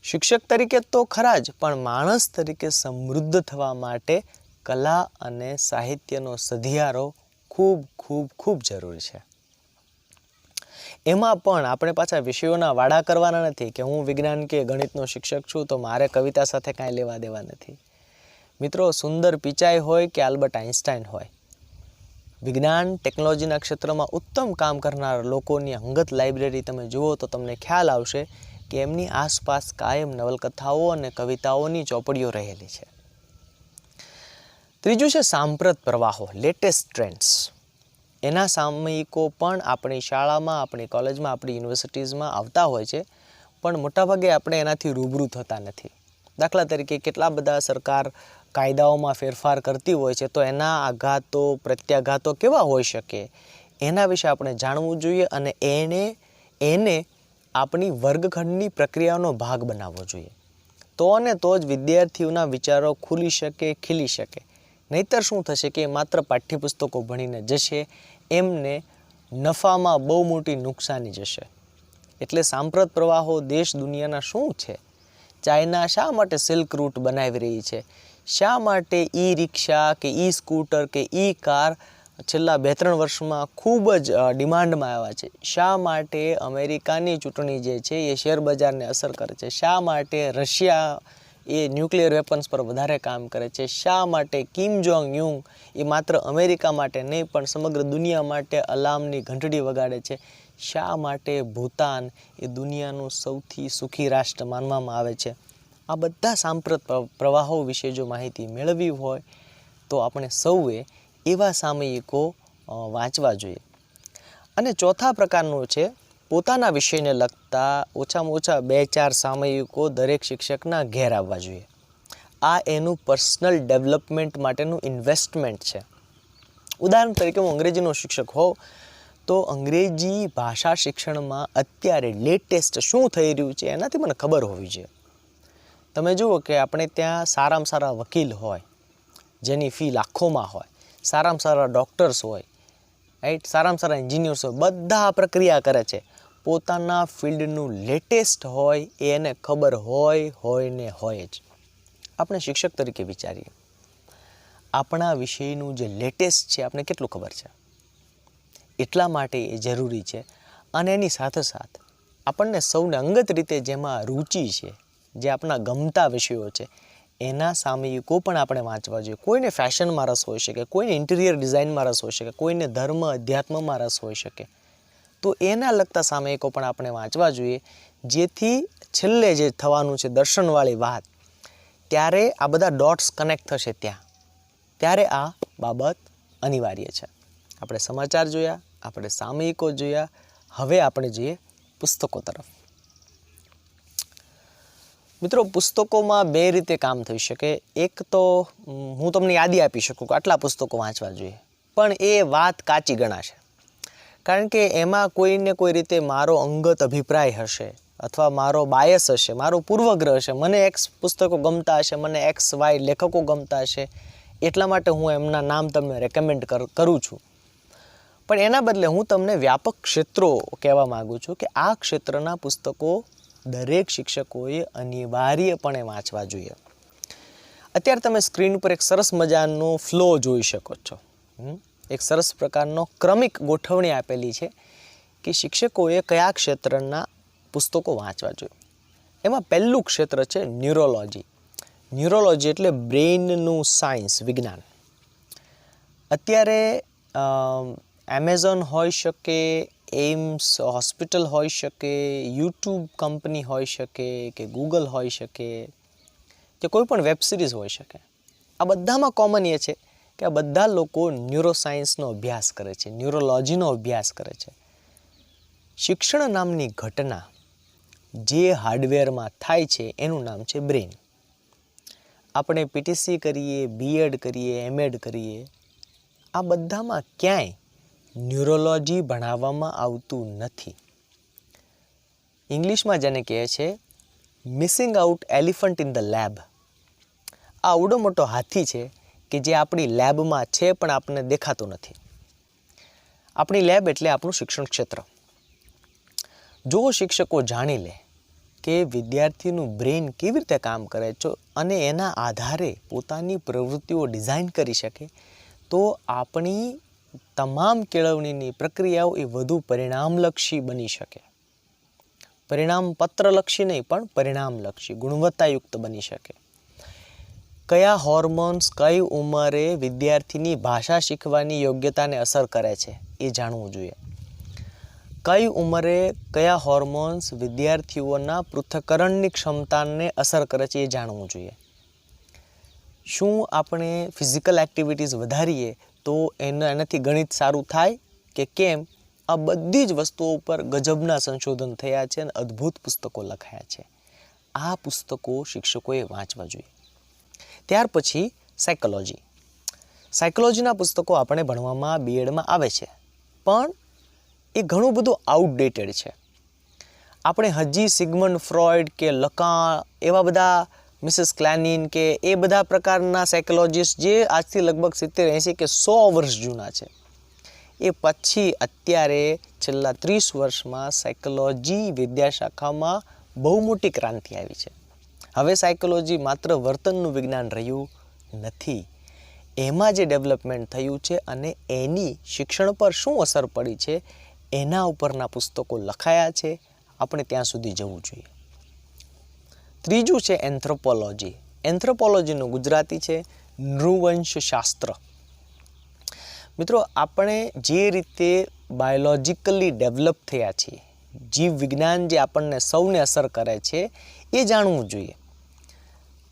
શિક્ષક તરીકે તો ખરા જ, પણ માણસ તરીકે સમૃદ્ધ થવા માટે કલા અને સાહિત્યનો સધિયારો ખૂબ ખૂબ ખૂબ જરૂરી છે. એમાં પણ આપણે પાછા વિષયોના વાડા કરવાના નથી કે હું વિજ્ઞાન કે ગણિતનો શિક્ષક છું તો મારે કવિતા સાથે કાંઈ લેવા દેવા નથી. મિત્રો, સુંદર પિચાઈ હોય કે આલ્બર્ટ આઇન્સ્ટાઈન હોય, વિજ્ઞાન ટેકનોલોજીના ક્ષેત્રમાં ઉત્તમ કામ કરનાર લોકોની અંગત લાઇબ્રેરી તમે જુઓ તો તમને ખ્યાલ આવશે કે એમની આસપાસ કાયમ નવલકથાઓ અને કવિતાઓની ચોપડીઓ રહેલી છે. ત્રીજું છે સાંપ્રત પ્રવાહો, લેટેસ્ટ ટ્રેન્ડ્સ. એના સામયિકો પણ આપણી શાળામાં, આપણી કોલેજમાં, આપણી યુનિવર્સિટીઝમાં આવતા હોય છે, પણ મોટાભાગે આપણે એનાથી રૂબરૂ થતા નથી. દાખલા તરીકે કેટલા બધા સરકાર કાયદાઓમાં ફેરફાર કરતી હોય છે, તો એના આઘાતો, પ્રત્યાઘાતો કેવા હોઈ શકે એના વિશે આપણે જાણવું જોઈએ અને એને આપણી વર્ગખંડની પ્રક્રિયાનો ભાગ બનાવવો જોઈએ. તો ને તો જ વિદ્યાર્થીઓના વિચારો ખુલી શકે, ખીલી શકે. નહીંતર શું થશે કે માત્ર પાઠ્યપુસ્તકો ભણીને જશે, એમને નફામાં બહુ મોટી નુકસાની જશે. એટલે સાંપ્રત પ્રવાહો દેશ દુનિયાના શું છે? ચાઇના શા માટે સિલ્ક રૂટ બનાવી રહી છે? શા માટે ઈ રિક્ષા કે ઈ સ્કૂટર કે ઈ કાર છેલ્લા 2-3 વર્ષમાં ખૂબ જ ડિમાન્ડમાં આવ્યા છે? શા માટે અમેરિકાની ચૂંટણી જે છે એ શેર બજારને અસર કરે છે? શા માટે રશિયા એ ન્યુક્લિયર વેપન્સ પર વધારે કામ કરે છે? શા માટે કિમ જોંગ યુંગ એ માત્ર અમેરિકા માટે નહીં પણ સમગ્ર દુનિયા માટે અલાર્મની ઘંટડી વગાડે છે? શા માટે ભૂતાન એ દુનિયાનું સૌથી સુખી રાષ્ટ્ર માનવામાં આવે છે? આ બધા સાંપ્રત પ્રવાહો વિશે જો માહિતી મેળવવી હોય તો આપણે સૌએ એવા સામયિકો વાંચવા જોઈએ. અને ચોથા પ્રકારનું છે પોતાના વિષયને લગતા ઓછામાં ઓછા 2-4 સામયિકો દરેક શિક્ષકના ઘેર આવવા જોઈએ. આ એનું પર્સનલ ડેવલપમેન્ટ માટેનું ઇન્વેસ્ટમેન્ટ છે. ઉદાહરણ તરીકે હું અંગ્રેજીનો શિક્ષક હોઉં તો અંગ્રેજી ભાષા શિક્ષણમાં અત્યારે લેટેસ્ટ શું થઈ રહ્યું છે એનાથી મને ખબર હોવી જોઈએ. તમે જુઓ કે આપણે ત્યાં સારામાં સારા વકીલ હોય જેની ફી લાખોમાં હોય, સારામાં સારા ડૉક્ટર્સ હોય, રાઈટ, સારામાં સારા એન્જિનિયર્સ હોય, બધા પ્રક્રિયા કરે છે. પોતાના ફિલ્ડનું લેટેસ્ટ હોય એ એને ખબર હોય ને હોય જ. આપણે શિક્ષક તરીકે વિચારીએ, આપણા વિષયનું જે લેટેસ્ટ છે આપણે કેટલું ખબર છે? એટલા માટે એ જરૂરી છે. અને એની સાથોસાથ આપણને સૌને અંગત રીતે જેમાં રુચિ છે, જે આપણા ગમતા વિષયો છે, એના સામયિકો પણ આપણે વાંચવા જોઈએ. કોઈને ફેશનમાં રસ હોઈ શકે, કોઈને ઇન્ટિરિયર ડિઝાઇનમાં રસ હોઈ શકે, કોઈને ધર્મ અધ્યાત્મમાં રસ હોઈ શકે, તો એના લગતા સામયિકો પણ આપણે વાંચવા જોઈએ, જેથી છેલ્લે જે થવાનું છે દર્શનવાળી વાત, ત્યારે આ બધા ડોટ્સ કનેક્ટ થશે. ત્યારે આ બાબત અનિવાર્ય છે. આપણે સમાચાર જોયા, આપણે સામયિકો જોયા, હવે આપણે જોઈએ પુસ્તકો તરફ. મિત્રો, પુસ્તકોમાં 2 રીતે કામ થઈ શકે. એક તો હું તમને યાદી આપી શકું કે આટલા પુસ્તકો વાંચવા જોઈએ, પણ એ વાત કાચી ગણાશે. કારણ કે એમાં કોઈને કોઈ રીતે મારો અંગત અભિપ્રાય હશે અથવા મારો બાયસ હશે, મારો પૂર્વગ્રહ હશે. મને X પુસ્તકો ગમતા હશે, મને XY લેખકો ગમતા હશે, એટલા માટે હું એમના નામ તમને રેકમેન્ડ કરું છું. પણ એના બદલે હું તમને વ્યાપક ક્ષેત્રો કહેવા માગું છું કે આ ક્ષેત્રના પુસ્તકો દરેક શિક્ષકોએ અનિવાર્યપણે વાંચવા જોઈએ. અત્યારે તમે સ્ક્રીન પર એક સરસ મજાનો ફ્લો જોઈ શકો છો. એક સરસ પ્રકારનો ક્રમિક ગોઠવણી આપેલી છે કે શિક્ષકોએ કયા ક્ષેત્રના પુસ્તકો વાંચવા જોઈએ. એમાં પહેલું ક્ષેત્ર છે ન્યુરોલોજી. ન્યુરોલોજી એટલે બ્રેઇનનું સાયન્સ, વિજ્ઞાન. અત્યારે એમેઝોન હોઈ શકે, એમ્સ હોસ્પિટલ હોઈ શકે, યુટ્યુબ કંપની હોઈ શકે કે ગૂગલ હોઈ શકે કે કોઈ પણ વેબ સિરીઝ હોઈ શકે. આ બધામાં કોમન એ છે કે આ બધા લોકો ન્યુરોસાયન્સનો અભ્યાસ કરે છે, ન્યુરોલોજીનો અભ્યાસ કરે છે. શિક્ષણ નામની ઘટના જે હાર્ડવેરમાં થાય છે એનું નામ છે બ્રેઇન. આપણે પીટીસી કરીએ, બીએડ કરીએ, એમએડ કરીએ, આ બધામાં ક્યાંય ન્યુરોલોજી ભણાવવામાં આવતું નથી. ઇંગ્લિશમાં જેને કહે છે missing out elephant in the lab. આ આવડો મોટો હાથી છે કે જે આપણી લેબમાં છે પણ આપણને દેખાતો નથી. આપણી લેબ એટલે આપણું શિક્ષણ ક્ષેત્ર. જો શિક્ષકો જાણી લે કે વિદ્યાર્થીનું બ્રેઇન કેવી રીતે કામ કરે છે અને એના આધારે પોતાની પ્રવૃત્તિઓ ડિઝાઇન કરી શકે, તો આપણી તમામ કેળવણીની પ્રક્રિયાઓ એ વધુ પરિણામલક્ષી બની શકે. પરિણામ પત્રલક્ષી નહીં, પણ પરિણામલક્ષી, ગુણવત્તાયુક્ત બની શકે. કયા હોર્મોન્સ કઈ ઉંમરે વિદ્યાર્થીની ભાષા શીખવાની યોગ્યતાને અસર કરે છે એ જાણવું જોઈએ. કઈ ઉંમરે કયા હોર્મોન્સ વિદ્યાર્થીઓના પૃથ્થકરણની ક્ષમતાને અસર કરે છે એ જાણવું જોઈએ. શું આપણે ફિઝિકલ એક્ટિવિટીઝ વધારીએ તો એનાથી ગણિત સારું થાય કે કેમ? આ બધી જ વસ્તુઓ ઉપર ગજબના સંશોધન થયા છે અને અદ્ભુત પુસ્તકો લખાયા છે. આ પુસ્તકો શિક્ષકોએ વાંચવા જોઈએ. ત્યાર પછી સાયકોલોજીના પુસ્તકો આપણે ભણવામાં બીએડમાં આવે છે, પણ એ ઘણું બધું આઉટડેટેડ છે. આપણે હજી સિગમન્ડ ફ્રોઈડ કે લકાન એવા બધા, મિસિસ ક્લેનિન કે એ બધા પ્રકારના સાયકોલોજીસ્ટ જે આજથી લગભગ 70-80 કે 100 વર્ષ જૂના છે, એ પછી અત્યારે છેલ્લા 30 વર્ષમાં સાયકોલોજી વિદ્યાશાખામાં બહુ મોટી ક્રાંતિ આવી છે. હવે સાયકોલોજી માત્ર વર્તનનું વિજ્ઞાન રહ્યું નથી. એમાં જે ડેવલપમેન્ટ થયું છે અને એની શિક્ષણ પર શું અસર પડી છે એના ઉપરના પુસ્તકો લખાયા છે. આપણે ત્યાં સુધી જવું જોઈએ. ત્રીજું છે એન્થ્રોપોલોજી. એન્થ્રોપોલોજીનું ગુજરાતી છે નૃવંશશાસ્ત્ર. મિત્રો, આપણે જે રીતે બાયોલોજિકલી ડેવલપ થયા છીએ, જીવ વિજ્ઞાન જે આપણને સૌને અસર કરે છે એ જાણવું જોઈએ.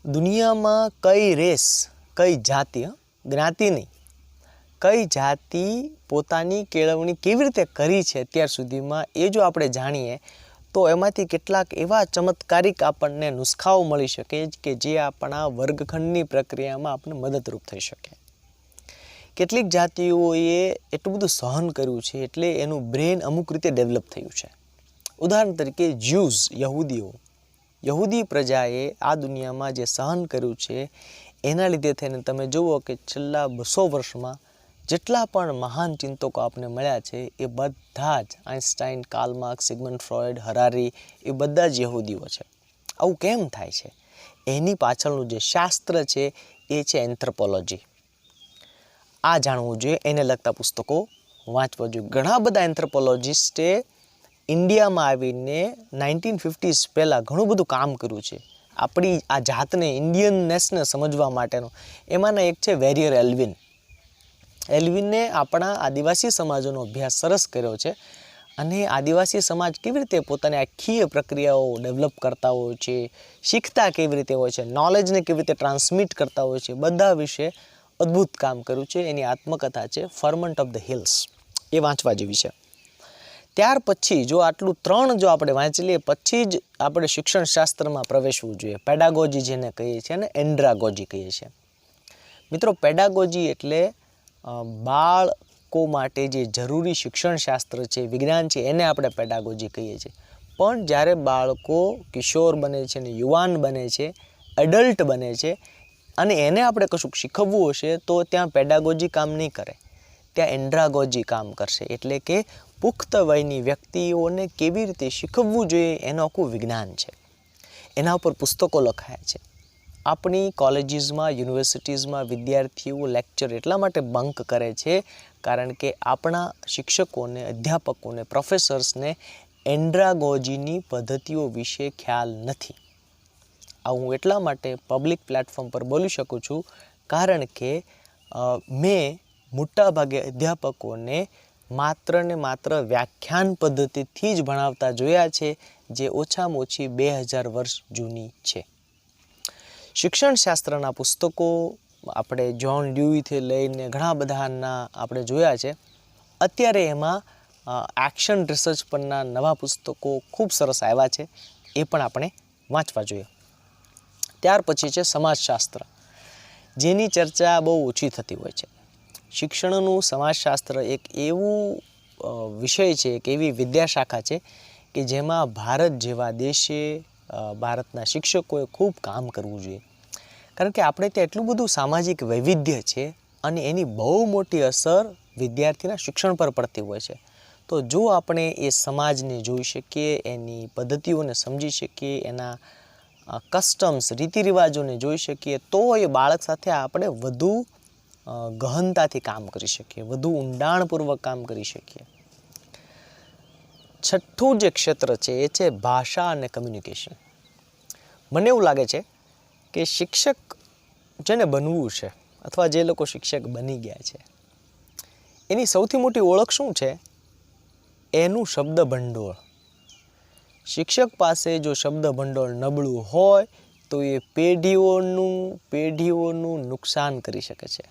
દુનિયામાં કઈ રેસ, કઈ જાતિ, જ્ઞાતિ નહીં, કઈ જાતિ પોતાની કેળવણી કેવી રીતે કરી છે અત્યાર સુધીમાં, એ જો આપણે જાણીએ તો એમાંથી કેટલાક એવા ચમત્કારિક આપણને નુસ્ખાઓ મળી શકે કે જે આપણા વર્ગખંડની પ્રક્રિયામાં આપણને મદદરૂપ થઈ શકે. કેટલીક જાતિઓએ એટલું બધું સહન કર્યું છે એટલે એનું બ્રેન અમુક રીતે ડેવલપ થયું છે. ઉદાહરણ તરીકે જ્યુઝ, યહૂદી પ્રજાએ આ દુનિયામાં જે સહન કર્યું છે એના લીધે થઈને તમે જુઓ કે છેલ્લા 200 વર્ષમાં જેટલા પણ મહાન ચિંતકો આપણને મળ્યા છે એ બધા જ આઇન્સ્ટાઈન, કાર્લ માર્ક્સ, સિગમન્ડ ફ્રોઈડ, હરારી, એ બધા જ યહૂદીઓ છે. આવું કેમ થાય છે? એની પાછળનું જે શાસ્ત્ર છે એ છે એન્થ્રોપોલોજી. આ જાણવું જોઈએ, એને લગતા પુસ્તકો વાંચવા જોઈએ. ઘણા બધા એન્થ્રોપોલોજીસ્ટે ઇન્ડિયામાં આવીને 1950s પહેલાં ઘણું બધું કામ કર્યું છે આપણી આ જાતને, ઇન્ડિયનનેસને સમજવા માટેનું. એમાંના એક છે વેરિયર એલ્વિન. એલ્વિને આપણા આદિવાસી સમાજોનો અભ્યાસ સરસ કર્યો છે અને આદિવાસી સમાજ કેવી રીતે પોતાની આખી પ્રક્રિયાઓ ડેવલપ કરતા હોય છે, શીખતા કેવી રીતે હોય છે, નોલેજને કેવી રીતે ટ્રાન્સમિટ કરતા હોય છે, બધા વિશે અદ્ભુત કામ કર્યું છે. એની આત્મકથા છે ફર્મન્ટ ઓફ ધ હિલ્સ. એ વાંચવા જેવી છે. ત્યાર પછી જો આટલું 3 જો આપણે વાંચી લઈએ પછી જ આપણે શિક્ષણ શાસ્ત્રમાં પ્રવેશવું જોઈએ. પેડાગોજી જેને કહીએ છીએ અને એન્ડ્રાગોજી કહીએ છીએ. મિત્રો, પેડાગોજી એટલે બાળકો માટે જે જરૂરી શિક્ષણ શાસ્ત્ર છે, વિજ્ઞાન છે, એને આપણે પેડાગોજી કહીએ છીએ. પણ જ્યારે બાળકો કિશોર બને છે ને યુવાન બને છે, એડલ્ટ બને છે અને એને આપણે કશુંક શીખવવું હશે તો ત્યાં પેડાગોજી કામ નહીં કરે, ત્યાં એન્ડ્રાગોજી કામ કરશે. એટલે કે પુખ્ત વયની વ્યક્તિઓને કેવી રીતે શીખવવું જોઈએ એનું આખું વિજ્ઞાન છે. એના ઉપર પુસ્તકો લખાયા છે. આપણી કોલેજીસમાં, યુનિવર્સિટીઝમાં વિદ્યાર્થીઓ લેક્ચર એટલા માટે બંક કરે છે કારણ કે આપણા શિક્ષકોને, અધ્યાપકોને, પ્રોફેસર્સને એન્ડ્રાગોજીની પદ્ધતિઓ વિશે ખ્યાલ નથી. આ હું એટલા માટે પબ્લિક પ્લેટફોર્મ પર બોલી શકું છું કારણ કે મેં મોટાભાગે અધ્યાપકોને માત્ર ને માત્ર વ્યાખ્યાન પદ્ધતિથી જ ભણાવતા જોયા છે, જે ઓછામાં ઓછી 2000 વર્ષ જૂની છે. શિક્ષણ શાસ્ત્રના પુસ્તકો આપણે જ્હોન ડ્યુઈથી લઈને ઘણા બધાના આપણે જોયા છે. અત્યારે એમાં એક્શન રિસર્ચ પરના નવા પુસ્તકો ખૂબ સરસ આવ્યા છે, એ પણ આપણે વાંચવા જોઈએ. ત્યાર પછી છે સમાજશાસ્ત્ર, જેની ચર્ચા બહુ ઓછી થતી હોય છે. શિક્ષણનું સમાજશાસ્ત્ર એક એવું વિષય છે, એક એવી વિદ્યાશાખા છે કે જેમાં ભારત જેવા દેશે, ભારતના શિક્ષકોએ ખૂબ કામ કરવું જોઈએ. કારણ કે આપણે ત્યાં એટલું બધું સામાજિક વૈવિધ્ય છે અને એની બહુ મોટી અસર વિદ્યાર્થીના શિક્ષણ પર પડતી હોય છે. તો જો આપણે એ સમાજને જોઈ શકીએ, એની પદ્ધતિઓને સમજી શકીએ, એના કસ્ટમ્સ રીતિ રિવાજોને જોઈ શકીએ, તો એ બાળક સાથે આપણે વધુ ગહનતાથી કામ કરી શકીએ, વધુ ઊંડાણપૂર્વક કામ કરી શકીએ. છઠ્ઠું જે ક્ષેત્ર છે એ છે ભાષા અને કમ્યુનિકેશન. મને એવું લાગે છે કે શિક્ષક જેને બનવું છે અથવા જે લોકો શિક્ષક બની ગયા છે એની સૌથી મોટી ઓળખ શું છે? એનું શબ્દ ભંડોળ. શિક્ષક પાસે જો શબ્દ ભંડોળ નબળું હોય તો એ પેઢીઓનું નુકસાન કરી શકે છે.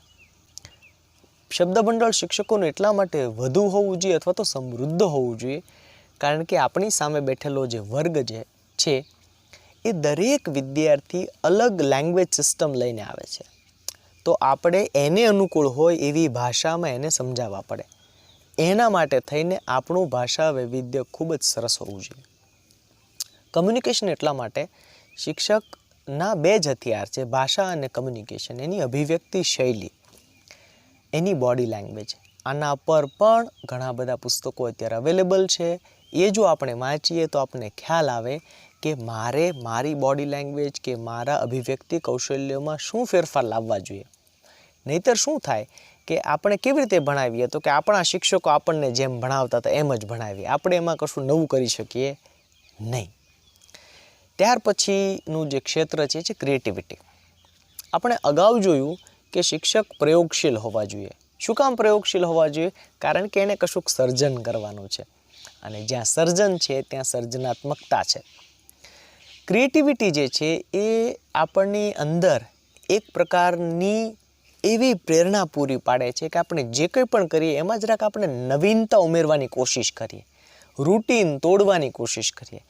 શબ્દ ભંડોળ શિક્ષકોનું એટલા માટે વધુ હોવું જોઈએ અથવા તો સમૃદ્ધ હોવું જોઈએ કારણ કે આપણી સામે બેઠેલો જે વર્ગ છે એ દરેક વિદ્યાર્થી અલગ લેંગ્વેજ સિસ્ટમ લઈને આવે છે. તો આપણે એને અનુકૂળ હોય એવી ભાષામાં એને સમજાવવા પડે. એના માટે થઈને આપણું ભાષા વૈવિધ્ય ખૂબ જ સરસ હોવું જોઈએ. કમ્યુનિકેશન એટલા માટે શિક્ષકના બે જ હથિયાર છે, ભાષા અને કમ્યુનિકેશન. એની અભિવ્યક્તિ શૈલી, એની બોડી લેંગ્વેજ. આના પર પણ ઘણા બધા પુસ્તકો અત્યારે અવેલેબલ છે. એ જો આપણે વાંચીએ તો આપણને ખ્યાલ આવે કે મારે મારી બોડી લેંગ્વેજ કે મારા અભિવ્યક્તિ કૌશલ્યોમાં શું ફેરફાર લાવવા જોઈએ. નહીંતર શું થાય કે આપણે કેવી રીતે ભણાવીએ તો કે આપણા શિક્ષકો આપણને જેમ ભણાવતા હતા એમ જ ભણાવીએ, આપણે એમાં કશું નવું કરી શકીએ નહીં. ત્યાર પછીનું જે ક્ષેત્ર છે ક્રિએટિવિટી. આપણે અગાઉ જોયું કે શિક્ષક પ્રયોગશીલ હોવા જોઈએ. શું કામ પ્રયોગશીલ હોવા જોઈએ? કારણ કે એણે કશુંક સર્જન કરવાનું છે અને જ્યાં સર્જન છે ત્યાં સર્જનાત્મકતા છે. ક્રિએટિવિટી જે છે એ આપણની અંદર એક પ્રકારની એવી પ્રેરણા પૂરી પાડે છે કે આપણે જે કંઈ પણ કરીએ એમાં જરાક આપણે નવીનતા ઉમેરવાની કોશિશ કરીએ, રૂટીન તોડવાની કોશિશ કરીએ.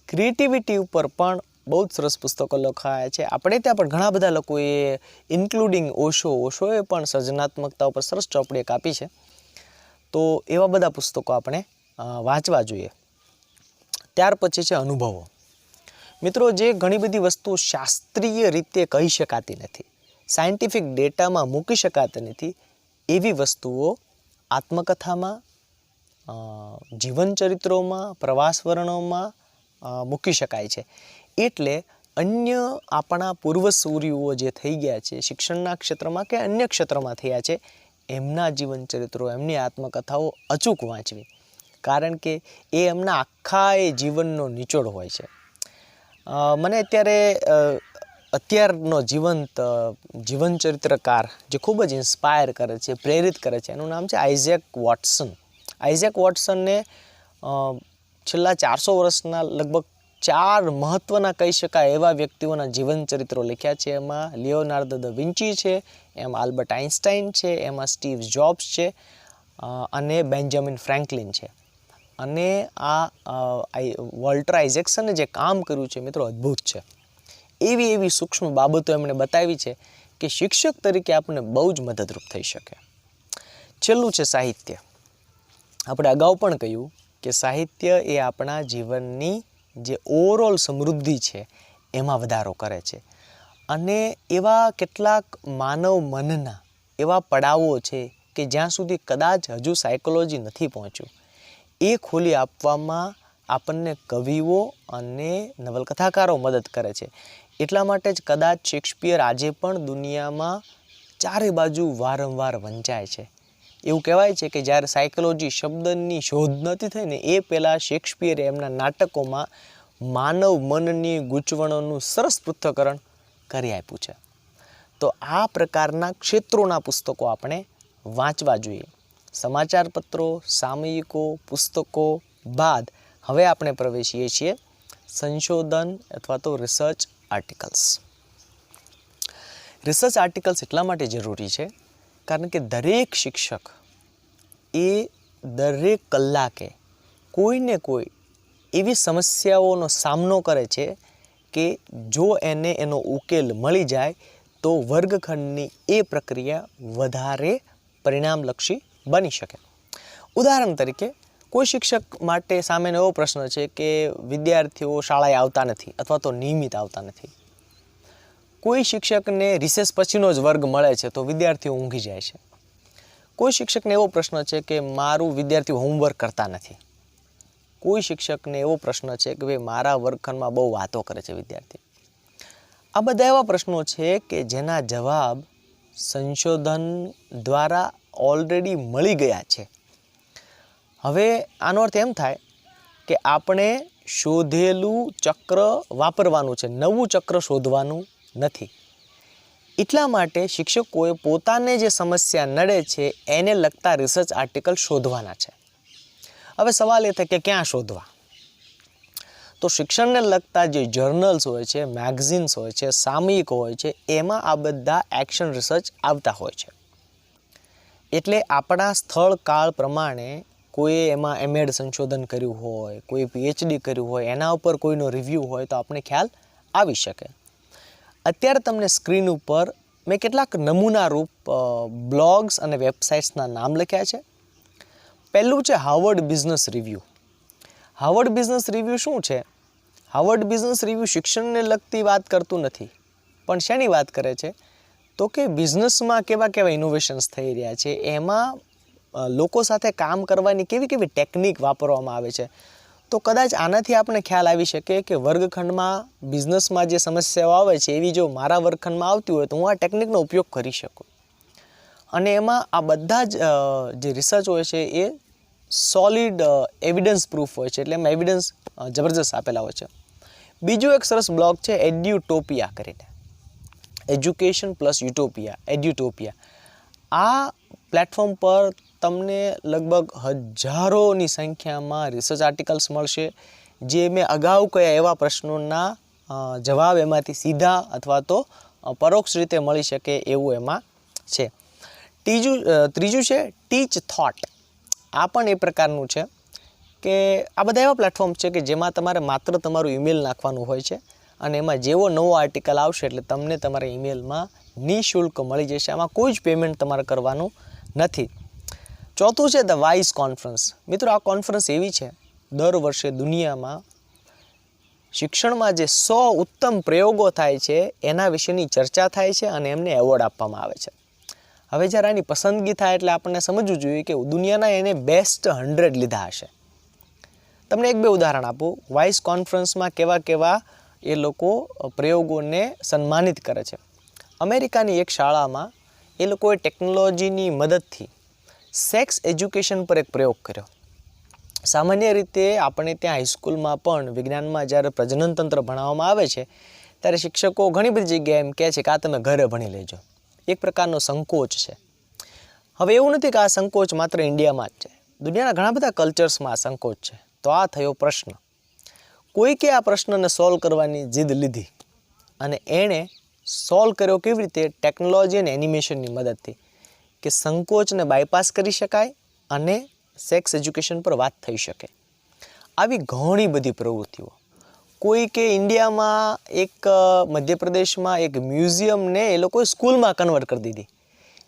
ક્રિએટિવિટી ઉપર પણ બહુ જ સરસ પુસ્તકો લખાયા છે. આપણે ત્યાં પણ ઘણા બધા લોકોએ ઇન્ક્લુડિંગ ઓશોએ પણ સર્જનાત્મકતા ઉપર સરસ ચોપડી એક આપી છે. તો એવા બધા પુસ્તકો આપણે વાંચવા જોઈએ. ત્યાર પછી છે અનુભવો. મિત્રો, જે ઘણી બધી વસ્તુઓ શાસ્ત્રીય રીતે કહી શકાતી નથી, સાયન્ટિફિક ડેટામાં મૂકી શકાતી નથી, એવી વસ્તુઓ આત્મકથામાં, જીવનચરિત્રોમાં, પ્રવાસ વર્ણનોમાં મૂકી શકાય છે. એટલે અન્ય આપણા પૂર્વસૂરીઓ જે થઈ ગયા છે શિક્ષણના ક્ષેત્રમાં કે અન્ય ક્ષેત્રમાં થયા છે, એમના જીવનચરિત્રો, એમની આત્મકથાઓ અચૂક વાંચવી. કારણ કે એ એમના આખા એ જીવનનો નિચોડ હોય છે. મને અત્યારનો જીવનચરિત્રકાર જે ખૂબ જ ઇન્સ્પાયર કરે છે, પ્રેરિત કરે છે, એનું નામ છે આઇઝેક વોટસન. આઇઝેક વોટસનને છેલ્લા 400 વર્ષના લગભગ 4 મહત્ત્વના કહી શકાય એવા વ્યક્તિઓના જીવનચરિત્રો લખ્યા છે. એમાં લિયોનાર્ડો દ વિન્ચી છે, એમાં આલ્બર્ટ આઇન્સ્ટાઈન છે, એમાં સ્ટીવ જોબ્સ છે અને બેન્જામિન ફ્રેન્કલિન છે. અને આ વોલ્ટર આઇઝેક્સને જે કામ કર્યું છે મિત્રો, અદ્ભુત છે. એવી સૂક્ષ્મ બાબતો એમણે બતાવી છે કે શિક્ષક તરીકે આપણને બહુ જ મદદરૂપ થઈ શકે. છેલ્લું છે સાહિત્ય. આપણે અગાઉ પણ કહ્યું કે સાહિત્ય એ આપણા જીવનની જે ઓવરઓલ સમૃદ્ધિ છે એમાં વધારો કરે છે. અને એવા કેટલાક માનવ મનના એવા પડાવો છે કે જ્યાં સુધી કદાચ હજુ સાયકોલોજી નથી પહોંચ્યું, એ ખોલી આપવામાં આપણને કવિઓ અને નવલકથાકારો મદદ કરે છે. એટલા માટે જ કદાચ શેક્સપિયર આજે પણ દુનિયામાં ચારે બાજુ વારંવાર વંચાય છે. એવું કહેવાય છે કે જ્યારે સાયકોલોજી શબ્દની શોધ નથી થઈ ને એ પહેલાં શેક્સપિયરે એમના નાટકોમાં માનવ મનની ગૂંચવણોનું સરસ પૃથ્થકરણ કરી આપ્યું છે. તો આ પ્રકારના ક્ષેત્રોના પુસ્તકો આપણે વાંચવા જોઈએ. સમાચાર પત્રો, સામયિકો, પુસ્તકો બાદ હવે આપણે પ્રવેશીએ છીએ સંશોધન અથવા તો રિસર્ચ આર્ટિકલ્સ. રિસર્ચ આર્ટિકલ્સ એટલા માટે જરૂરી છે કારણ કે દરેક શિક્ષક એ દરેક કલાકે કોઈને કોઈ એવી સમસ્યાઓનો સામનો કરે છે કે જો એને એનો ઉકેલ મળી જાય તો વર્ગખંડની એ પ્રક્રિયા વધારે પરિણામલક્ષી બની શકે. ઉદાહરણ તરીકે કોઈ શિક્ષક માટે સામેનો એવો પ્રશ્ન છે કે વિદ્યાર્થીઓ શાળાએ આવતા નથી અથવા તો નિયમિત આવતા નથી. કોઈ શિક્ષકને રિસેસ પછીનો જ વર્ગ મળે છે તો વિદ્યાર્થીઓ ઊંઘી જાય છે. કોઈ શિક્ષકને એવો પ્રશ્ન છે કે મારું વિદ્યાર્થીઓ હોમવર્ક કરતા નથી. કોઈ શિક્ષકને એવો પ્રશ્ન છે કે ભાઈ મારા વર્ગખંડમાં બહુ વાતો કરે છે વિદ્યાર્થી. આ બધા એવા પ્રશ્નો છે કે જેના જવાબ સંશોધન દ્વારા ઓલરેડી મળી ગયા છે. હવે આનો અર્થ એમ થાય કે આપણે શોધેલું ચક્ર વાપરવાનું છે, નવું ચક્ર શોધવાનું નથી. એટલા માટે શિક્ષકોએ પોતાને જે સમસ્યા નડે છે એને લગતા રિસર્ચ આર્ટિકલ શોધવાના છે. હવે સવાલ એ થાય કે ક્યાં શોધવા? તો શિક્ષણને લગતા જે જર્નલ્સ હોય છે, મેગઝિન્સ હોય છે, સામયિક હોય છે, એમાં આ બધા એક્શન રિસર્ચ આવતા હોય છે. એટલે આપણા સ્થળ કાળ પ્રમાણે કોઈએ એમાં એમએડ સંશોધન કર્યું હોય, કોઈ પીએચડી કર્યું હોય, એના ઉપર કોઈનો રિવ્યૂ હોય તો આપણે ખ્યાલ આવી શકે. અત્યારે તમને સ્ક્રીન ઉપર મેં કેટલાક નમૂનારૂપ બ્લોગ્સ અને વેબસાઇટ્સના નામ લખ્યા છે. પહેલું છે Harvard business review. Harvard business review શું છે? હાર્વર્ડ બિઝનેસ રિવ્યૂ શિક્ષણને લગતી વાત કરતું નથી, પણ શેની વાત કરે છે? તો કે બિઝનેસમાં કેવા કેવા ઇનોવેશન્સ થઈ રહ્યા છે, એમાં લોકો સાથે કામ કરવાની કેવી કેવી ટેકનિક વાપરવામાં આવે છે. તો કદાચ આનાથી આપણે ખ્યાલ આવી શકે કે વર્ગખંડમાં બિઝનેસમાં જે સમસ્યાઓ આવે છે એવી જો મારા વર્ગખંડમાં આવતી હોય તો હું આ ટેકનિકનો ઉપયોગ કરી શકું. અને એમાં આ બધા જ જે રિસર્ચ હોય છે એ સોલિડ એવિડન્સ પ્રૂફ હોય છે, એટલે એમાં એવિડન્સ જબરજસ્ત આપેલા હોય છે. બીજું એક સરસ બ્લોગ છે એડ્યુટોપિયા કરીને, એજ્યુકેશન પ્લસ યુટોપિયા, એડ્યુટોપિયા. આ પ્લેટફોર્મ પર તમને લગભગ હજારોની સંખ્યામાં રિસર્ચ આર્ટિકલ્સ મળશે, જે મેં અગાઉ કયા એવા પ્રશ્નોના જવાબ એમાંથી સીધા અથવા તો પરોક્ષ રીતે મળી શકે એવું એમાં છે. ત્રીજું છે ટીચ થોટ. આ પણ એ પ્રકારનું છે કે આ બધા એવા પ્લેટફોર્મ છે કે જેમાં તમારે માત્ર તમારું ઈમેલ નાખવાનું હોય છે અને એમાં જેવો નવો આર્ટિકલ આવશે એટલે તમને તમારા ઈમેલમાં નિઃશુલ્ક મળી જશે. આમાં કોઈ જ પેમેન્ટ તમારે કરવાનું નથી. ચોથું છે ધ વાઇઝ કોન્ફરન્સ. મિત્રો, આ કોન્ફરન્સ એવી છે, દર વર્ષે દુનિયામાં શિક્ષણમાં જે 100 ઉત્તમ પ્રયોગો થાય છે એના વિશેની ચર્ચા થાય છે અને એમને એવોર્ડ આપવામાં આવે છે. હવે જ્યારે આની પસંદગી થાય એટલે આપણને સમજવું જોઈએ કે દુનિયાના એને બેસ્ટ 100 લીધા હશે. તમને એક બે ઉદાહરણ આપું. વાઇઝ કોન્ફરન્સમાં કેવા કેવા એ લોકો પ્રયોગોને સન્માનિત કરે છે. અમેરિકાની એક શાળામાં એ લોકોએ ટેકનોલોજીની મદદથી સેક્સ એજ્યુકેશન પર એક પ્રયોગ કર્યો. સામાન્ય રીતે આપણે ત્યાં હાઈસ્કૂલમાં પણ વિજ્ઞાનમાં જ્યારે પ્રજનન તંત્ર ભણાવવામાં આવે છે ત્યારે શિક્ષકો ઘણી બધી જગ્યાએ એમ કહે છે કે આ તમે ઘરે ભણી લેજો. એક પ્રકારનો સંકોચ છે. હવે એવું નથી કે આ સંકોચ માત્ર ઇન્ડિયામાં જ છે, દુનિયાના ઘણા બધા કલ્ચર્સમાં આ સંકોચ છે. તો આ થયો પ્રશ્ન. કોઈકે આ પ્રશ્નને સોલ્વ કરવાની જીદ લીધી અને એણે સોલ્વ કર્યો કેવી રીતે? ટેકનોલોજી અને એનિમેશનની મદદથી, કે સંકોચને બાયપાસ કરી શકાય અને સેક્સ એજ્યુકેશન પર વાત થઈ શકે. આવી ઘણી બધી પ્રવૃત્તિઓ. કોઈ કે ઇન્ડિયામાં એક મધ્યપ્રદેશમાં એક મ્યુઝિયમને એ લોકોએ સ્કૂલમાં કન્વર્ટ કરી દીધી.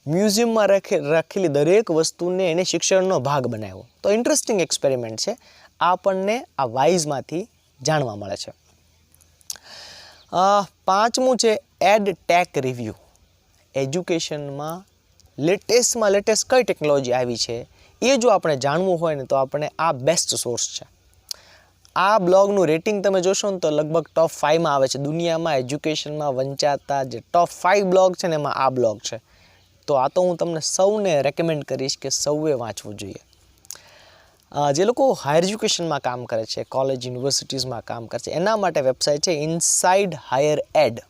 મ્યુઝિયમમાં રાખેલી દરેક વસ્તુને એને શિક્ષણનો ભાગ બનાવ્યો. તો ઇન્ટરેસ્ટિંગ એક્સપેરિમેન્ટ છે. આપણને આ વાઇઝમાંથી જાણવા મળે છે. પાંચમું છે એડ ટેક રિવ્યૂ. એજ્યુકેશનમાં લેટેસ્ટમાં લેટેસ્ટ કઈ ટેકનોલોજી આવી છે એ જો આપણે જાણવું હોય ને તો આપણે આ બેસ્ટ સોર્સ છે. આ બ્લોગનું રેટિંગ તમે જોશો ને તો લગભગ ટોપ 5માં આવે છે. દુનિયામાં એજ્યુકેશનમાં વંચાતા જે ટોપ 5 બ્લોગ છે ને એમાં આ બ્લોગ છે. તો આ તો હું તમને સૌને રેકમેન્ડ કરીશ કે સૌએ વાંચવું જોઈએ. જે લોકો હાયર એજ્યુકેશનમાં કામ કરે છે, કોલેજ યુનિવર્સિટીઝમાં કામ કરે છે, એના માટે વેબસાઇટ છે ઇનસાઇડ હાયર એડ,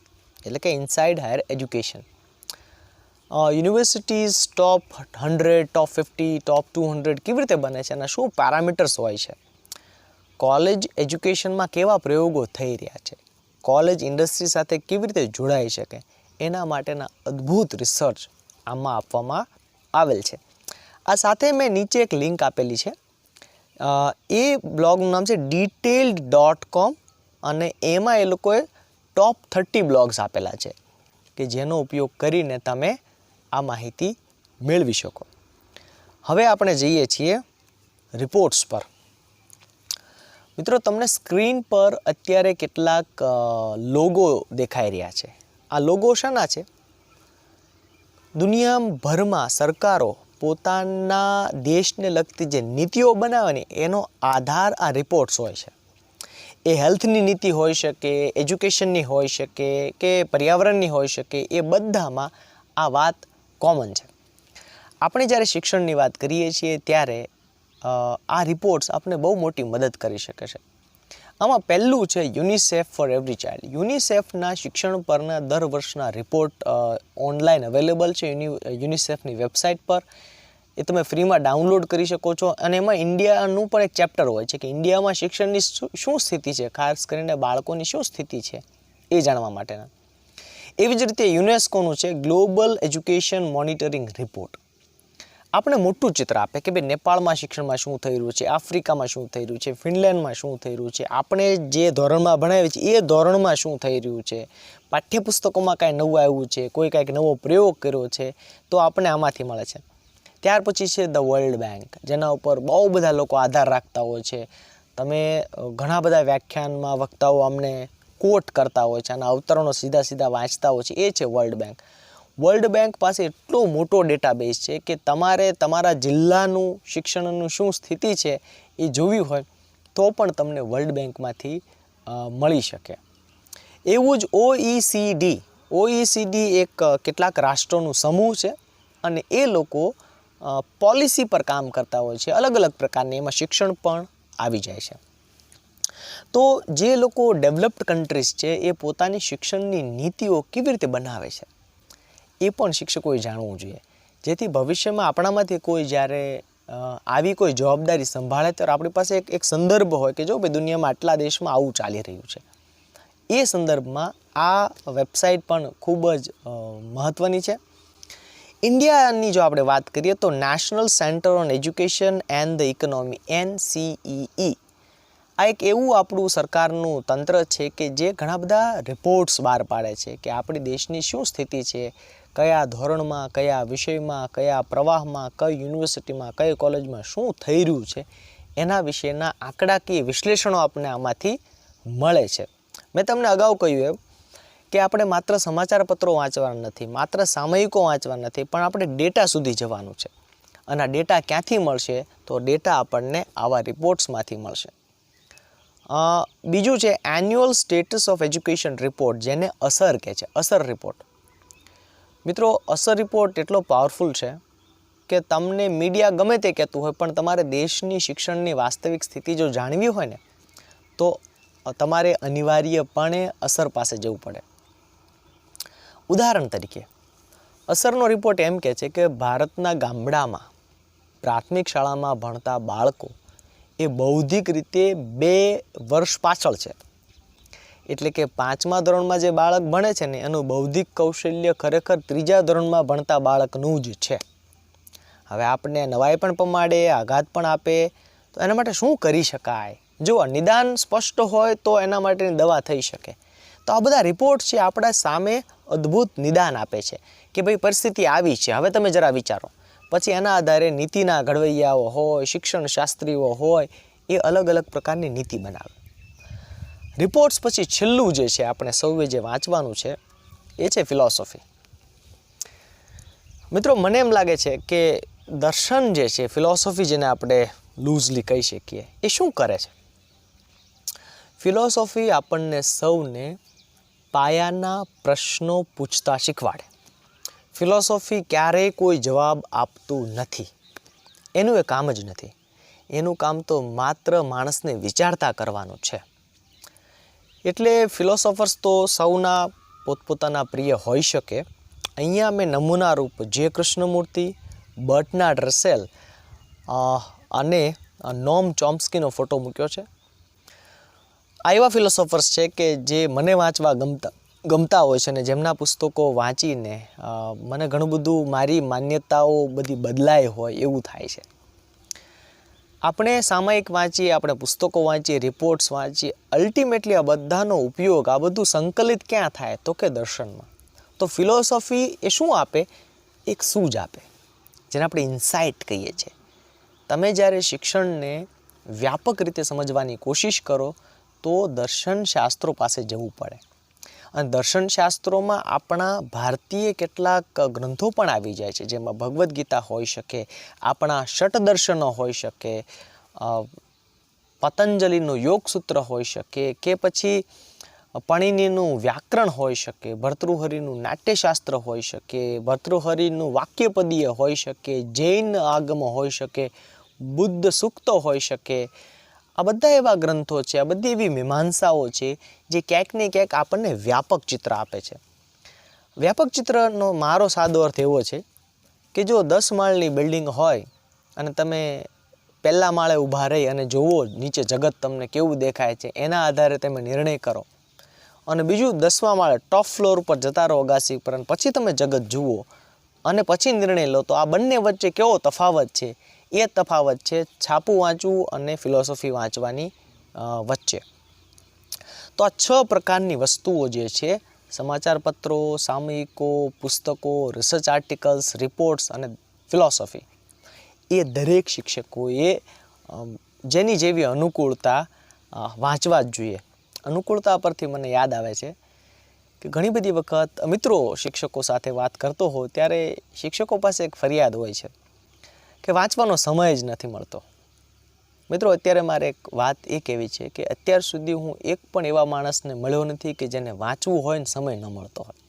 એટલે કે ઇનસાઇડ હાયર એજ્યુકેશન. યુનિવર્સિટીઝ ટોપ 100, ટોપ 50, ટોપ 200 કેવી રીતે બને છે અને શું પેરામીટર્સ હોય છે, કોલેજ એજ્યુકેશનમાં કેવા પ્રયોગો થઈ રહ્યા છે, કોલેજ ઇન્ડસ્ટ્રી સાથે કેવી રીતે જોડાઈ શકે, એના માટેના અદ્ભુત રિસર્ચ આમાં આપવામાં આવેલ છે. આ સાથે મેં નીચે એક લિંક આપેલી છે. એ બ્લોગનું નામ છે detailed.com અને એમાં એ લોકોએ ટોપ 30 બ્લોગ્સ આપેલા છે કે જેનો ઉપયોગ કરીને તમે આ માહિતી મેળવી શકો. હવે આપણે જઈએ છીએ રિપોર્ટ્સ પર. મિત્રો, તમને સ્ક્રીન પર અત્યારે કેટલાક લોગો દેખાઈ રહ્યા છે. આ લોગો શાના છે? દુનિયાભરમાં સરકારો પોતાના દેશને લગતી જે નીતિઓ બનાવે ને એનો આધાર આ રિપોર્ટ્સ હોય છે. એ હેલ્થની નીતિ હોઈ શકે, એજ્યુકેશનની હોઈ શકે કે પર્યાવરણની હોઈ શકે, એ બધામાં આ વાત કોમન છે. આપણે જ્યારે શિક્ષણની વાત કરીએ છીએ ત્યારે આ રિપોર્ટ્સ આપણે બહુ મોટી મદદ કરી શકે છે. આમાં પહેલું છે યુનિસેફ ફોર એવરી ચાઇલ્ડ. યુનિસેફના શિક્ષણ પરના દર વર્ષના રિપોર્ટ ઓનલાઈન અવેલેબલ છે યુનિસેફની વેબસાઇટ પર. એ તમે ફ્રીમાં ડાઉનલોડ કરી શકો છો. અને એમાં ઇન્ડિયાનું પણ એક ચેપ્ટર હોય છે કે ઇન્ડિયામાં શિક્ષણની શું સ્થિતિ છે, ખાસ કરીને બાળકોની શું સ્થિતિ છે એ જાણવા માટેના. એવી જ રીતે યુનેસ્કોનું છે ગ્લોબલ એજ્યુકેશન મોનિટરિંગ રિપોર્ટ. આપણે મોટું ચિત્ર આપે કે ભાઈ નેપાળમાં શિક્ષણમાં શું થઈ રહ્યું છે, આફ્રિકામાં શું થઈ રહ્યું છે, ફિનલેન્ડમાં શું થઈ રહ્યું છે, આપણે જે ધોરણમાં ભણાવીએ છીએ એ ધોરણમાં શું થઈ રહ્યું છે, પાઠ્યપુસ્તકોમાં કાંઈ નવું આવ્યું છે, કોઈ કાંઈક નવો પ્રયોગ કર્યો છે, તો આપણે આમાંથી મળે છે. ત્યાર પછી છે ધ વર્લ્ડ બેંક, જેના ઉપર બહુ બધા લોકો આધાર રાખતા હોય છે. તમે ઘણા બધા વ્યાખ્યાનમાં વક્તાઓ અમને કોટ કરતા હોય છે, આના અવતરણો સીધા સીધા વાંચતા હોય છે. એ છે વર્લ્ડ બેંક. વર્લ્ડ બેંક પાસે એટલો મોટો ડેટાબેઝ છે કે તમારે તમારા જિલ્લાનું શિક્ષણનું શું સ્થિતિ છે એ જોવી હોય તો પણ તમને વર્લ્ડ બેંકમાંથી મળી શકે. એવું જ OECD એક કેટલાક રાષ્ટ્રોનું સમૂહ છે અને એ લોકો પોલિસી પર કામ કરતા હોય છે, અલગ અલગ પ્રકારની. એમાં શિક્ષણ પણ આવી જાય છે. તો જે લોકો ડેવલપ્ડ કન્ટ્રીઝ છે એ પોતાની શિક્ષણની નીતિઓ કેવી રીતે બનાવે છે એ પણ શિક્ષકોએ જાણવું જોઈએ, જેથી ભવિષ્યમાં આપણામાંથી કોઈ જ્યારે આવી કોઈ જવાબદારી સંભાળે ત્યારે આપણી પાસે એક સંદર્ભ હોય કે જો ભાઈ દુનિયામાં આટલા દેશમાં આવું ચાલી રહ્યું છે. એ સંદર્ભમાં આ વેબસાઇટ પણ ખૂબ જ મહત્ત્વની છે. ઇન્ડિયાની જો આપણે વાત કરીએ તો national centre on education and the economy NCEE આ એક એવું આપણું સરકારનું તંત્ર છે કે જે ઘણા બધા રિપોર્ટ્સ બહાર પાડે છે કે આપણી દેશની શું સ્થિતિ છે, કયા ધોરણમાં, કયા વિષયમાં, કયા પ્રવાહમાં, કઈ યુનિવર્સિટીમાં, કઈ કોલેજમાં શું થઈ રહ્યું છે એના વિશેના આંકડાકીય વિશ્લેષણો આપણને આમાંથી મળે છે. મેં તમને અગાઉ કહ્યું એમ કે આપણે માત્ર સમાચાર પત્રો વાંચવાના નથી, માત્ર સામયિકો વાંચવાના નથી, પણ આપણે ડેટા સુધી જવાનું છે. અને આ ડેટા ક્યાંથી મળશે? તો ડેટા આપણને આવા રિપોર્ટ્સમાંથી મળશે. બીજું છે annual status of education report, જેને અસર કહે છે, અસર રિપોર્ટ. મિત્રો, અસર રિપોર્ટ એટલો પાવરફુલ છે કે તમને મીડિયા ગમે તે કહેતું હોય પણ તમારે દેશની શિક્ષણની વાસ્તવિક સ્થિતિ જો જાણવી હોય ને તો તમારે અનિવાર્યપણે અસર પાસે જવું પડે. ઉદાહરણ તરીકે અસરનો રિપોર્ટ એમ કહે છે કે ભારતના ગામડામાં પ્રાથમિક શાળામાં ભણતા બાળકો એ બૌદ્ધિક રીતે 2 વર્ષ પાછળ છે. એટલે કે 5મા ધોરણમાં જે બાળક ભણે છે ને એનું બૌદ્ધિક કૌશલ્ય ખરેખર 3જા ધોરણમાં ભણતા બાળકનું જ છે. હવે આપણને નવાઈ પણ પમાડે, આઘાત પણ આપે, તો એના માટે શું કરી શકાય? જો નિદાન સ્પષ્ટ હોય તો એના માટેની દવા થઈ શકે. તો આ બધા રિપોર્ટ છે આપણા સામે અદ્ભુત નિદાન આપે છે કે ભાઈ પરિસ્થિતિ આવી છે, હવે તમે જરા વિચારો. પછી એના આધારે નીતિના ઘડવૈયાઓ હોય, શિક્ષણ શાસ્ત્રીઓ હોય, એ અલગ અલગ પ્રકારની નીતિ બનાવે. રિપોર્ટ્સ પછી છેલ્લું જે છે આપણે સૌએ જે વાંચવાનું છે એ છે ફિલોસોફી. મિત્રો, મને એમ લાગે છે કે દર્શન જે છે, ફિલોસોફી જેને આપણે લૂઝલી કહી શકીએ, એ શું કરે છે? ફિલોસોફી આપણને સૌને પાયાના પ્રશ્નો પૂછતા શીખવાડે. ફિલોસોફી ક્યારેય કોઈ જવાબ આપતું નથી, એનું એ કામ જ નથી. એનું કામ તો માત્ર માણસને વિચારતા કરવાનું છે. એટલે ફિલોસોફર્સ તો સૌના પોતપોતાના પ્રિય હોઈ શકે. અહીંયા મેં નમૂના રૂપ જે કૃષ્ણમૂર્તિ, બર્ટનાર્ડ રસેલ અને નોમ ચોમ્સ્કીનો ફોટો મૂક્યો છે. આ એવા ફિલોસોફર્સ છે કે જે મને વાંચવા ગમતા હોય છે અને જેમના પુસ્તકો વાંચીને મને ઘણું બધું મારી માન્યતાઓ બધી બદલાય હોય એવું થાય છે. આપણે સામયિક વાંચીએ, આપણે પુસ્તકો વાંચીએ, રિપોર્ટ્સ વાંચીએ, અલ્ટિમેટલી આ બધાનો ઉપયોગ, આ બધું સંકલિત ક્યાં થાય? તો કે દર્શનમાં. તો ફિલોસોફી એ શું આપે? એક સૂઝ આપે, જેને આપણે ઇન્સાઇટ કહીએ છીએ. તમે જ્યારે શિક્ષણને વ્યાપક રીતે સમજવાની કોશિશ કરો તો દર્શન શાસ્ત્રો પાસે જવું પડે. અને દર્શનશાસ્ત્રોમાં આપણા ભારતીય કેટલાક ગ્રંથો પણ આવી જાય છે, જેમાં ભગવદ્ ગીતા હોઈ શકે, આપણા ષટદર્શનો હોઈ શકે, પતંજલિનું યોગસૂત્ર હોઈ શકે, કે પછી પાણિનીનું વ્યાકરણ હોઈ શકે, ભર્તૃહરિનું નાટ્યશાસ્ત્ર હોઈ શકે, ભર્તૃહરિનું વાક્યપદીય હોઈ શકે, જૈન આગમ હોઈ શકે, બુદ્ધ સૂક્તો હોઈ શકે. આ બધા એવા ગ્રંથો છે, આ બધી એવી મીમાંસાઓ છે જે ક્યાંક ને ક્યાંક આપણને વ્યાપક ચિત્ર આપે છે. વ્યાપક ચિત્રનો મારો સાદો અર્થ એવો છે કે જો 10 માળની બિલ્ડિંગ હોય અને તમે પહેલા માળે ઊભા રહી અને જુઓ નીચે જગત તમને કેવું દેખાય છે, એના આધારે તમે નિર્ણય કરો. અને બીજું 10મા માળે ટોપ ફ્લોર ઉપર જતા રહો અગાસી ઉપર, અને પછી તમે જગત જુઓ અને પછી નિર્ણય લો. તો આ બંને વચ્ચે કેવો તફાવત છે? એ તફાવત છે છાપું વાંચવું અને ફિલોસોફી વાંચવાની વચ્ચે. તો આ 6 પ્રકારની વસ્તુઓ જે છે, સમાચાર પત્રો, સામયિકો, પુસ્તકો, રિસર્ચ આર્ટિકલ્સ, રિપોર્ટ્સ અને ફિલોસોફી, એ દરેક શિક્ષકોએ જેની જેવી અનુકૂળતા વાંચવા જ જોઈએ. અનુકૂળતા પરથી મને યાદ આવે છે કે ઘણી બધી વખત મિત્રો શિક્ષકો સાથે વાત કરતો હોઉં ત્યારે શિક્ષકો પાસે એક ફરિયાદ હોય છે કે વાંચવાનો સમય જ નથી મળતો. મિત્રો, અત્યારે મારે એક વાત એ કહેવી છે કે અત્યાર સુધી હું એક પણ એવા માણસને મળ્યો નથી કે જેને વાંચવું હોય ને સમય ન મળતો હોય.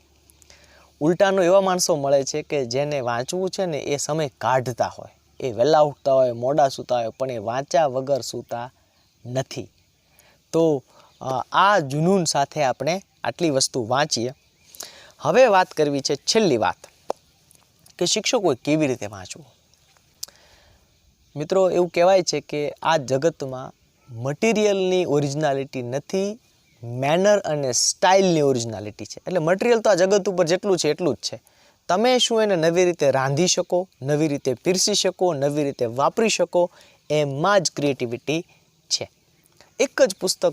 ઉલટાનો એવા માણસો મળે છે કે જેને વાંચવું છે ને એ સમય કાઢતા હોય, એ વહેલા ઉઠતા હોય, મોડા સૂતા હોય, પણ એ વાંચ્યા વગર સૂતા નથી. તો આ જુનૂન સાથે આપણે આટલી વસ્તુ વાંચીએ. હવે વાત કરવી છે છેલ્લી વાત કે શિક્ષકોએ કેવી રીતે વાંચવું. મિત્રો, એવું કહેવાય છે કે આ જગતમાં મટીરિયલની ઓરિજિનાલિટી નથી, મેનર અને સ્ટાઇલની ઓરિજિનાલિટી છે. એટલે મટીરિયલ તો આ જગત ઉપર જેટલું છે એટલું જ છે. તમે શું એને નવી રીતે રાંધી શકો, નવી રીતે પીરસી શકો, નવી રીતે વાપરી શકો, એમાં જ ક્રિએટિવિટી છે. એક જ પુસ્તક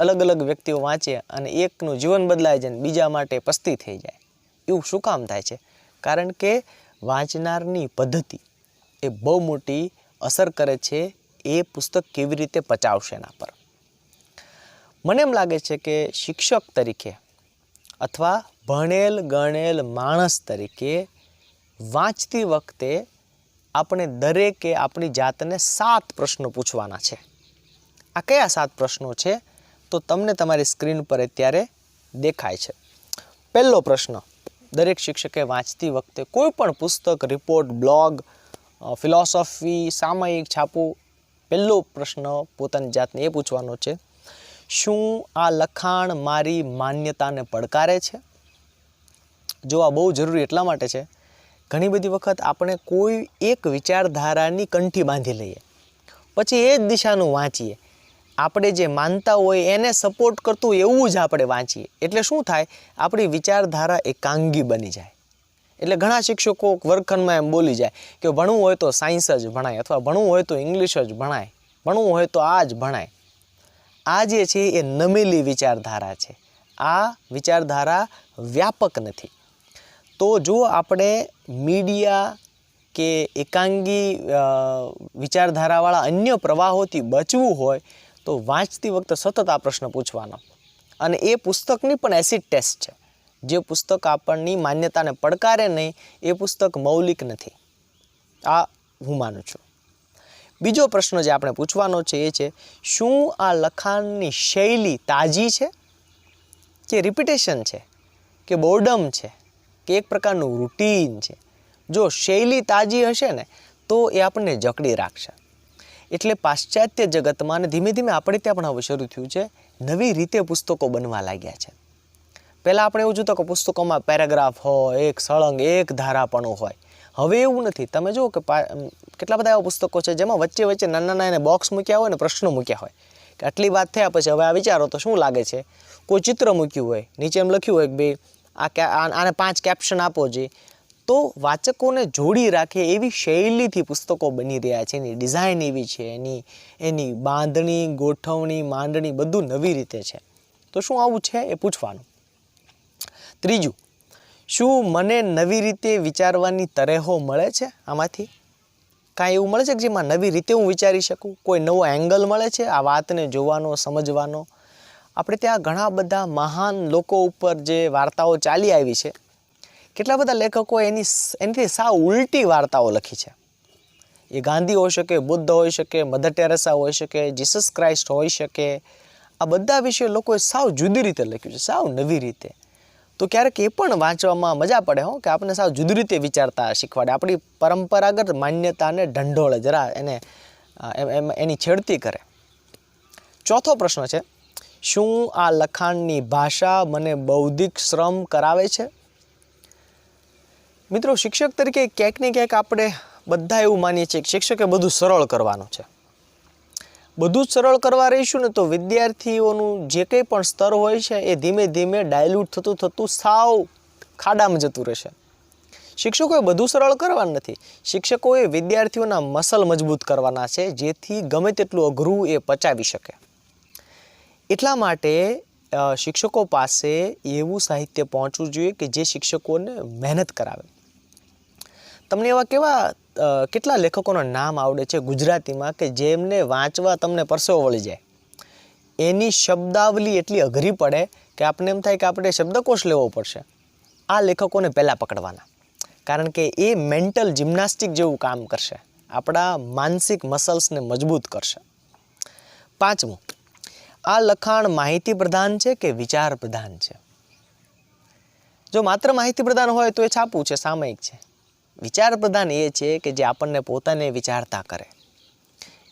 અલગ અલગ વ્યક્તિઓ વાંચે અને એકનું જીવન બદલાય જાય, બીજા માટે પસ્તી થઈ જાય. એવું શું કામ થાય છે? કારણ કે વાંચનારની પદ્ધતિ એ બહુ મોટી અસર કરે છે એ પુસ્તક કેવી રીતે પચાવશે એના પર. મને એમ લાગે છે કે શિક્ષક તરીકે અથવા ભણેલ ગણેલ માણસ તરીકે વાંચતી વખતે આપણે દરેકે આપણી જાતને 7 પ્રશ્નો પૂછવાના છે. આ કયા 7 પ્રશ્નો છે? તો તમને તમારી સ્ક્રીન પર અત્યારે દેખાય છે. પહેલો પ્રશ્ન, દરેક શિક્ષકે વાંચતી વખતે કોઈ પણ પુસ્તક, રિપોર્ટ, બ્લોગ, ફિલોસોફી, સામયિક છાપવું, પહેલો પ્રશ્ન પોતાની જાતને એ પૂછવાનો છે, શું આ લખાણ મારી માન્યતાને પડકારે છે? જો આ બહુ જરૂરી એટલા માટે છે, ઘણી બધી વખત આપણે કોઈ એક વિચારધારાની કંઠી બાંધી લઈએ, પછી એ જ દિશાનું વાંચીએ. આપણે જે માનતા હોય એને સપોર્ટ કરતું એવું જ આપણે વાંચીએ. એટલે શું થાય? આપણી વિચારધારા એકાંગી બની જાય. એટલે ઘણા શિક્ષકો વર્ગખંડમાં એમ બોલી જાય કે ભણવું હોય તો સાયન્સ જ ભણાય, અથવા ભણવું હોય તો ઇંગ્લિશ જ ભણાય, ભણવું હોય તો આ જ ભણાય. આ જે છે એ નમેલી વિચારધારા છે. આ વિચારધારા વ્યાપક નથી. તો જો આપણે મીડિયા કે એકાંગી વિચારધારાવાળા અન્ય પ્રવાહોથી બચવું હોય તો વાંચતી વખતે સતત આ પ્રશ્ન પૂછવાનો. અને એ પુસ્તકની પણ એસિડ ટેસ્ટ છે. જે પુસ્તક આપણની માન્યતાને પડકારે નહીં એ પુસ્તક મૌલિક નથી. આ હું માનું છું. બીજો પ્રશ્ન જે આપણે પૂછવાનો છે એ છે, શું આ લખાણની શૈલી તાજી છે કે રિપીટેશન છે કે બોર્ડમ છે કે એક પ્રકારનું રૂટીન છે? જો શૈલી તાજી હશે ને તો એ આપણને જકડી રાખશે. એટલે પાશ્ચાત્ય જગતમાં અને ધીમે ધીમે આપણે ત્યાં પણ હવે શરૂ થયું છે, નવી રીતે પુસ્તકો બનવા લાગ્યા છે. પહેલાં આપણે એવું જોતું કે પુસ્તકોમાં પેરેગ્રાફ હોય, એક સળંગ એક ધારાપણું હોય. હવે એવું નથી. તમે જુઓ કે કેટલા બધા એવા પુસ્તકો છે જેમાં વચ્ચે વચ્ચે નાના નાના એને બોક્સ મૂક્યા હોય ને પ્રશ્નો મૂક્યા હોય કે આટલી વાત થયા પછી હવે આ વિચારો તો શું લાગે છે. કોઈ ચિત્ર મૂક્યું હોય, નીચે એમ લખ્યું હોય કે ભાઈ આને 5 કેપ્શન આપો જોઈએ. તો વાચકોને જોડી રાખે એવી શૈલીથી પુસ્તકો બની રહ્યા છે. એની ડિઝાઇન એવી છે, એની બાંધણી, ગોઠવણી, માંડણી બધું નવી રીતે છે. તો શું આવું છે એ પૂછવાનું. ત્રીજું, શું મને નવી રીતે વિચારવાની તરેહો મળે છે? આમાંથી કાંઈ એવું મળે છે કે જેમાં નવી રીતે હું વિચારી શકું? કોઈ નવો એંગલ મળે છે આ વાતને જોવાનો, સમજવાનો? આપણે ત્યાં ઘણા બધા મહાન લોકો ઉપર જે વાર્તાઓ ચાલી આવી છે, કેટલા બધા લેખકોએ એનાથી સાવ ઉલટી વાર્તાઓ લખી છે. એ ગાંધી હોઈ શકે, બુદ્ધ હોઈ શકે, મધર ટેરેસા હોઈ શકે, જીસસ ક્રાઇસ્ટ હોઈ શકે. આ બધા વિશે લોકોએ સાવ જુદી રીતે લખ્યું છે, સાવ નવી રીતે. તો ક્યારેક એ પણ વાંચવામાં મજા પડે કે આપણને સાવ જુદી રીતે વિચારતા શીખવાડે, આપણી પરંપરાગત માન્યતાને ઢંઢોળે, જરા એની છેડતી કરે. ચોથો પ્રશ્ન છે, શું આ લખાણની ભાષા મને બૌદ્ધિક શ્રમ કરાવે છે? મિત્રો, શિક્ષક તરીકે ક્યાંક ને ક્યાંક આપણે બધા એવું માનીએ છીએ કે શિક્ષકે બધું સરળ કરવાનું છે. બધું જ સરળ કરવા રહીશું ને તો વિદ્યાર્થીઓનું જે કંઈ પણ સ્તર હોય છે એ ધીમે ધીમે ડાયલ્યુટ થતું સાવ ખાડામાં જતું રહેશે. શિક્ષકોએ બધું સરળ કરવાનું નથી. શિક્ષકોએ વિદ્યાર્થીઓના મસલ મજબૂત કરવાના છે, જેથી ગમે તેટલું અઘરું એ પચાવી શકે. એટલા માટે શિક્ષકો પાસે એવું સાહિત્ય પહોંચવું જોઈએ કે જે શિક્ષકોને મહેનત કરાવે. તમને એવા કેટલા લેખકોના નામ આવડે છે ગુજરાતીમાં કે જેમને વાંચવા તમને પરસેવો વળી જાય? એની શબ્દાવલી એટલી અઘરી પડે કે આપણને એમ થાય કે આપણે શબ્દકોશ લેવો પડશે. આ લેખકોને પહેલાં પકડવાના, કારણ કે એ મેન્ટલ જિમ્નાસ્ટિક જેવું કામ કરશે, આપણા માનસિક મસલ્સને મજબૂત કરશે. પાંચમું, આ લખાણ માહિતી પ્રધાન છે કે વિચાર પ્રધાન છે? જો માત્ર માહિતી પ્રધાન હોય તો એ છાપું છે, સામયિક છે. વિચાર પ્રધાન એ છે કે જે આપણને પોતાને વિચારતા કરે.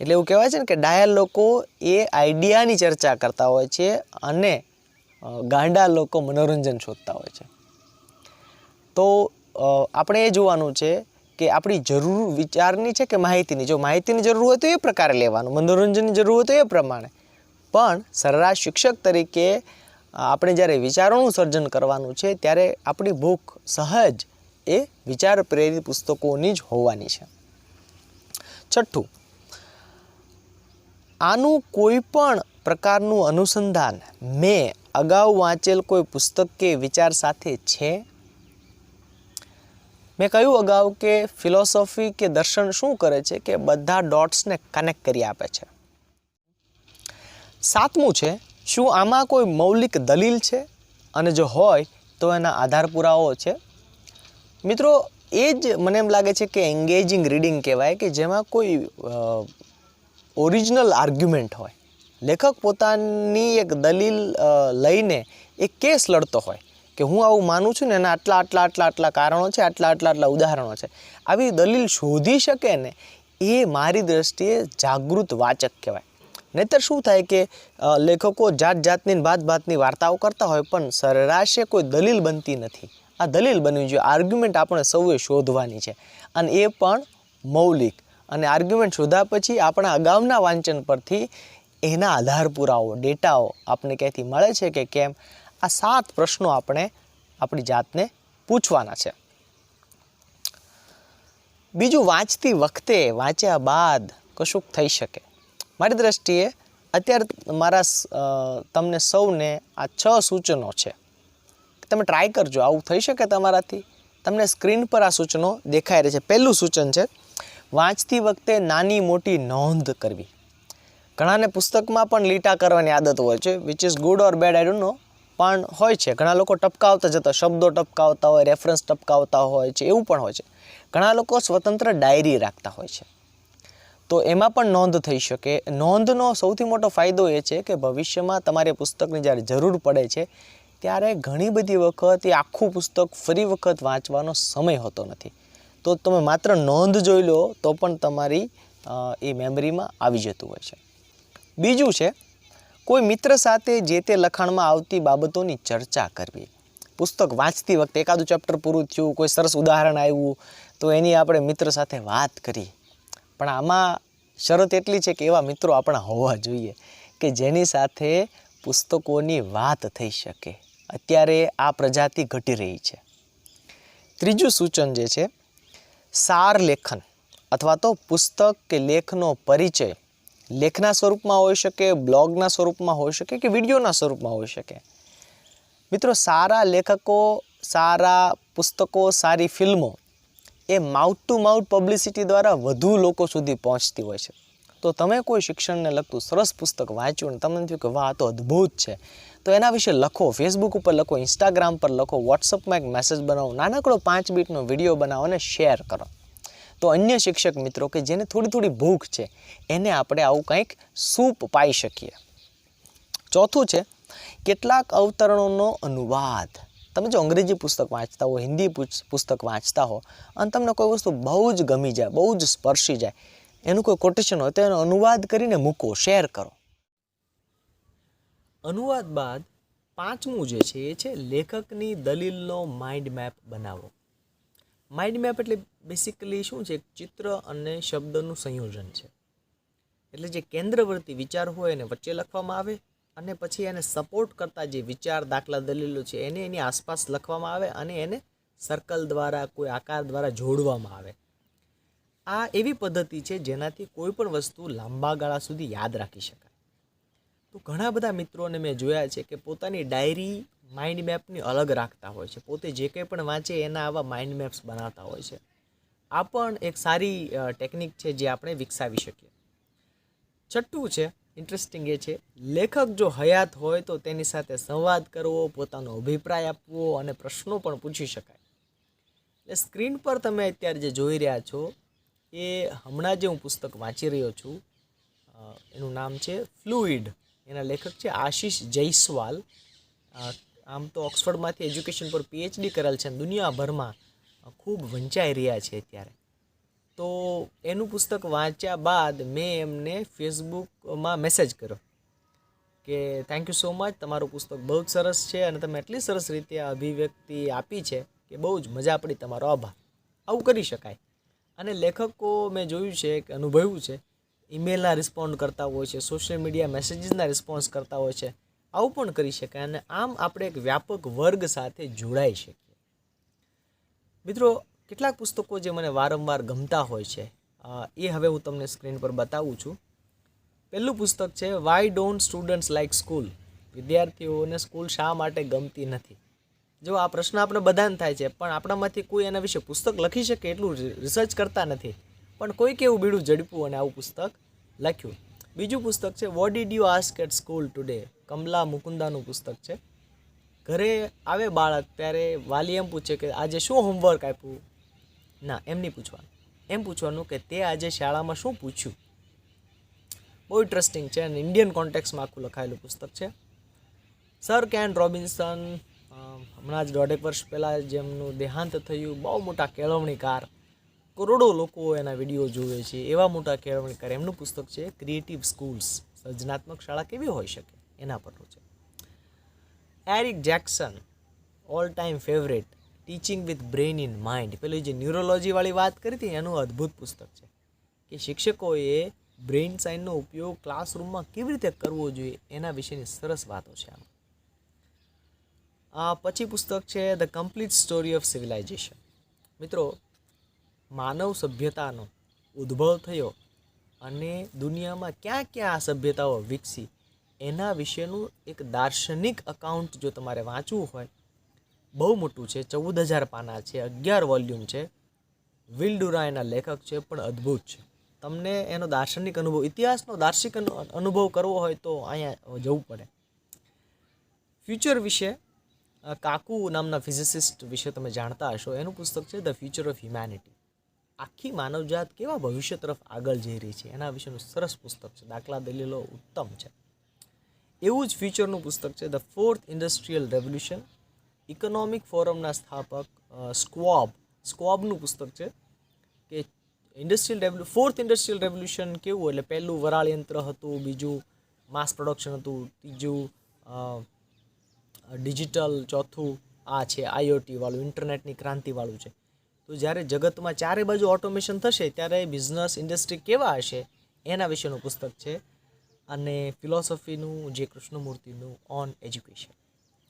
એટલે એવું કહેવાય છે ને કે ડાયા લોકો એ આઈડિયાની ચર્ચા કરતા હોય છે અને ગાંડા લોકો મનોરંજન શોધતા હોય છે. તો આપણે એ જોવાનું છે કે આપણી જરૂર વિચારની છે કે માહિતીની. જો માહિતીની જરૂર હોય તો એ પ્રકારે લેવાનું, મનોરંજનની જરૂર હોય તો એ પ્રમાણે. પણ સરેરાશ શિક્ષક તરીકે આપણે જ્યારે વિચારોનું સર્જન કરવાનું છે ત્યારે આપણી ભૂખ સહજ એ વિચાર પ્રેરિત પુસ્તકોની જ હોવાની છે. છઠ્ઠું, આનું કોઈ પણ પ્રકારનું અનુસંધાન મેં અગાઉ વાંચેલ કોઈ પુસ્તક કે વિચાર સાથે છે? મેં કહ્યું અગાઉ કે ફિલોસોફી કે દર્શન શું કરે છે કે બધા ડોટ્સને કનેક્ટ કરી આપે છે. સાતમું છે, શું આમાં કોઈ મૌલિક દલીલ છે? અને જો હોય તો એના આધાર પુરાવો છે? મિત્રો, એ જ મને એમ લાગે છે કે એન્ગેજિંગ રીડિંગ કહેવાય, કે જેમાં કોઈ ઓરિજિનલ આર્ગ્યુમેન્ટ હોય. લેખક પોતાની એક દલીલ લઈને એક કેસ લડતો હોય કે હું આવું માનું છું ને એના આટલા કારણો છે, આટલા ઉદાહરણો છે. આવી દલીલ શોધી શકે ને એ મારી દૃષ્ટિએ જાગૃત વાચક કહેવાય. નહીંતર શું થાય કે લેખકો જાતની ભાતની વાર્તાઓ કરતા હોય પણ સરેરાશે કોઈ દલીલ બનતી નથી. આ દલીલ બનવી જોઈએ, આર્ગ્યુમેન્ટ આપણે સૌએ શોધવાની છે, અને એ પણ મૌલિક. અને આર્ગ્યુમેન્ટ શોધ્યા પછી આપણા અગાઉના વાંચન પરથી એના આધાર પુરાવો, ડેટાઓ આપણે ક્યાંથી મળે છે કે કેમ, આ 7 પ્રશ્નો આપણે આપણી જાતને પૂછવાના છે. બીજું, વાંચતી વખતે વાંચ્યા બાદ કશુંક થઈ શકે. મારી દૃષ્ટિએ અત્યારે તમને સૌને આ 6 સૂચનો છે. તમે ટ્રાય કરજો, આવું થઈ શકે તમારાથી. તમને સ્ક્રીન પર આ સૂચનો દેખાઈ રહે છે. પહેલું સૂચન છે, વાંચતી વખતે નાની મોટી નોંધ કરવી. ઘણાને પુસ્તકમાં પણ લીટા કરવાની આદત હોય છે, which is good or bad I don't know, પણ હોય છે. ઘણા લોકો ટપકાવતા જતા, શબ્દો ટપકાવતા હોય, રેફરન્સ ટપકાવતા હોય છે, એવું પણ હોય છે. ઘણા લોકો સ્વતંત્ર ડાયરી રાખતા હોય છે, તો એમાં પણ નોંધ થઈ શકે. નોંધનો સૌથી મોટો ફાયદો એ છે કે ભવિષ્યમાં તમારે પુસ્તકની જ્યારે જરૂર પડે છે ત્યારે ઘણી બધી વખત એ આખું પુસ્તક ફરી વખત વાંચવાનો સમય હોતો નથી. તો તમે માત્ર નોંધ જોઈ લો તો પણ તમારી એ મેમરીમાં આવી જતું હોય છે. બીજું છે, કોઈ મિત્ર સાથે જે તે લખાણમાં આવતી બાબતોની ચર્ચા કરવી. પુસ્તક વાંચતી વખતે એકાદું ચેપ્ટર પૂરું થયું, કોઈ સરસ ઉદાહરણ આવ્યું તો એની આપણે મિત્ર સાથે વાત કરી. પણ આમાં શરત એટલી છે કે એવા મિત્રો આપણા હોવા જોઈએ કે જેની સાથે પુસ્તકોની વાત થઈ શકે. અત્યારે આ પ્રજાતિ ઘટી રહી છે. ત્રીજું સૂચન જે છે, સાર લેખન અથવા તો પુસ્તક કે લેખનો પરિચય લેખના સ્વરૂપમાં હોઈ શકે, બ્લોગના સ્વરૂપમાં હોઈ શકે કે વિડીયોના સ્વરૂપમાં હોઈ શકે. મિત્રો, સારા લેખકો, સારા પુસ્તકો, સારી ફિલ્મો એ માઉથ ટુ માઉથ પબ્લિસિટી દ્વારા વધુ લોકો સુધી પહોંચતી હોય છે. તો તમે કોઈ શિક્ષણને લગતું સરસ પુસ્તક વાંચ્યું અને તમને થયું કે વાહ આ તો અદ્ભુત છે, તો એના વિશે લખો, ફેસબુક ઉપર લખો, ઇન્સ્ટાગ્રામ પર લખો, વોટ્સઅપમાં એક મેસેજ બનાવો, નાનકડો 5 મિનિટનો વિડીયો બનાવો અને શેર કરો. તો અન્ય શિક્ષક મિત્રો કે જેને થોડી ભૂખ છે એને આપણે આવું કંઈક સૂપ પાઈ શકીએ. ચોથું છે કેટલાક અવતરણોનો અનુવાદ. તમે જો અંગ્રેજી પુસ્તક વાંચતા હો, હિન્દી પુસ્તક વાંચતા હો અને તમને કોઈ વસ્તુ બહુ જ ગમી જાય, બહુ જ સ્પર્શી જાય, એનું કોઈ કોટેશન હોય તો એનો અનુવાદ કરીને મૂકો, શેર કરો. અનુવાદ બાદ પાંચમું જે છે એ છે લેખકની દલીલનો માઇન્ડ મેપ બનાવો. માઇન્ડ મેપ એટલે બેસિકલી શું છે, ચિત્ર અને શબ્દનું સંયોજન છે. એટલે જે કેન્દ્રવર્તી વિચાર હોય એને વચ્ચે લખવામાં આવે અને પછી એને સપોર્ટ કરતા જે વિચાર, દાખલા, દલીલો છે એને એની આસપાસ લખવામાં આવે અને એને સર્કલ દ્વારા, કોઈ આકાર દ્વારા જોડવામાં આવે. આ એવી પદ્ધતિ છે જેનાથી કોઈ પણ વસ્તુ લાંબા ગાળા સુધી યાદ રાખી શકાય. તો ઘણા બધા મિત્રોને મેં જોયા છે કે પોતાની ડાયરી માઇન્ડ મેપની અલગ રાખતા હોય છે. પોતે જે કંઈ પણ વાંચે એના આવા માઇન્ડ મેપ્સ બનાવતા હોય છે. આ પણ એક સારી ટેકનિક છે જે આપણે વિકસાવી શકીએ. છઠ્ઠું છે ઇન્ટરેસ્ટિંગ, એ છે લેખક જો હયાત હોય તો તેની સાથે સંવાદ કરવો, પોતાનો અભિપ્રાય આપવો અને પ્રશ્નો પણ પૂછી શકાય. એટલે સ્ક્રીન પર તમે અત્યારે જે જોઈ રહ્યા છો એ હમણાં જે હું પુસ્તક વાંચી રહ્યો છું, એનું નામ છે ફ્લુઇડ. એના લેખક છે આશીષ જયસ્વાલ. આમ તો ઓક્સફર્ડમાંથી એજ્યુકેશન પર PhD કરેલ છે, દુનિયાભરમાં ખૂબ વંચાઈ રહ્યા છે અત્યારે. તો એનું પુસ્તક વાંચ્યા બાદ મેં એમને ફેસબુકમાં મેસેજ કર્યો કે થેન્ક યુ સો મચ, તમારું પુસ્તક બહુ જ સરસ છે અને તમે એટલી સરસ રીતે આ અભિવ્યક્તિ આપી છે કે બહુ જ મજા પડી, તમારો આભાર. આવું કરી શકાય. અને લેખકો મેં જોયું છે કે અનુભવ્યું છે, ઈમેલના રિસ્પોન્ડ કરતા હોય છે, સોશિયલ મીડિયા મેસેજીસના રિસ્પોન્સ કરતા હોય છે. આવું પણ કરી શકાય અને આમ આપણે એક વ્યાપક વર્ગ સાથે જોડાઈ શકીએ. મિત્રો, કેટલાક પુસ્તકો જે મને વારંવાર ગમતા હોય છે એ હવે હું તમને સ્ક્રીન પર બતાવું છું. પહેલું પુસ્તક છે why don't students like school. વિદ્યાર્થીઓને સ્કૂલ શા માટે ગમતી નથી? જો આ પ્રશ્ન આપણે બધાને થાય છે, પણ આપણામાંથી કોઈ એના વિશે પુસ્તક લખી શકે એટલું રિસર્ચ કરતા નથી. પણ કોઈક એવું બીડું ઝડપ્યું અને આવું પુસ્તક લખ્યું. બીજું પુસ્તક છે what did you ask at school today. Kamala મુકુંદાનું પુસ્તક છે. ઘરે આવે બાળક ત્યારે વાલી એમ પૂછે કે આજે શું હોમવર્ક આપ્યું? ના, એમ નહીં પૂછવાનું. એમ પૂછવાનું કે તે આજે શાળામાં શું પૂછ્યું? બહુ ઇન્ટરેસ્ટિંગ છે અને ઇન્ડિયન કોન્ટેક્સમાં આખું લખાયેલું પુસ્તક છે. સર કેન રોબિન્સન, હમણાં જ 1.5 વર્ષ પહેલાં જેમનું દેહાંત થયું, બહુ મોટા કેળવણીકાર, કરોડો લોકો એના વિડીયો જોવે છે, એવા મોટા કેળવણીકાર. એમનું પુસ્તક છે ક્રિએટિવ સ્કૂલ્સ, સર્જનાત્મક શાળા કેવી હોઈ શકે, એના પરનું છે. Eric Jackson, all time favourite, teaching with brain in mind. પેલી જે ન્યુરોલોજીવાળી વાત કરી હતી એનું અદ્ભુત પુસ્તક છે કે શિક્ષકોએ બ્રેઇન સાયન્સનો ઉપયોગ ક્લાસરૂમમાં કેવી રીતે કરવો જોઈએ એના વિશેની સરસ વાતો છે આમાં. પછી પુસ્તક છે the complete story of civilisation. મિત્રો, માનવ સભ્યતાનો ઉદ્ભવ થયો અને દુનિયામાં ક્યાં ક્યાં આ સભ્યતાઓ વિકસી એના વિશેનું એક દાર્શનિક અકાઉન્ટ જો તમારે વાંચવું હોય, બહુ મોટું છે, 14,000 પાના છે, 11 વોલ્યુમ છે. વિલ ડુરા એના લેખક છે, પણ અદ્ભુત છે. તમને એનો દાર્શનિક અનુભવ, ઇતિહાસનો દાર્શનિક અનુભવ કરવો હોય તો અહીંયા જવું પડે. ફ્યુચર વિશે કાકુ નામના ફિઝિસિસ્ટ વિશે તમે જાણતા હશો. એનું પુસ્તક છે ધ ફ્યુચર ઓફ હ્યુમેનિટી. આખી માનવજાત કેવા ભવિષ્ય તરફ આગળ જઈ રહી છે એના વિશેનું સરસ પુસ્તક છે. દાખલા, દલીલો ઉત્તમ છે. એવું જ ફ્યુચરનું પુસ્તક છે the fourth industrial revolution. Economic ફોરમના સ્થાપક સ્ક્વોબનું પુસ્તક છે કે ફોર્થ ઇન્ડસ્ટ્રીયલ રેવોલ્યુશન કેવું, એટલે પહેલું વરાળ યંત્ર હતું, બીજું માસ પ્રોડક્શન હતું, ત્રીજું ડિજિટલ, ચોથું આ છે IoT વાળું, ઇન્ટરનેટની ક્રાંતિવાળું છે. તો જ્યારે જગતમાં ચારે બાજુ ઓટોમેશન થશે ત્યારે બિઝનેસ ઇન્ડસ્ટ્રી કેવા હશે એના વિશેનું પુસ્તક છે. અને ફિલોસોફીનું જે કૃષ્ણમૂર્તિનું ઓન એજ્યુકેશન.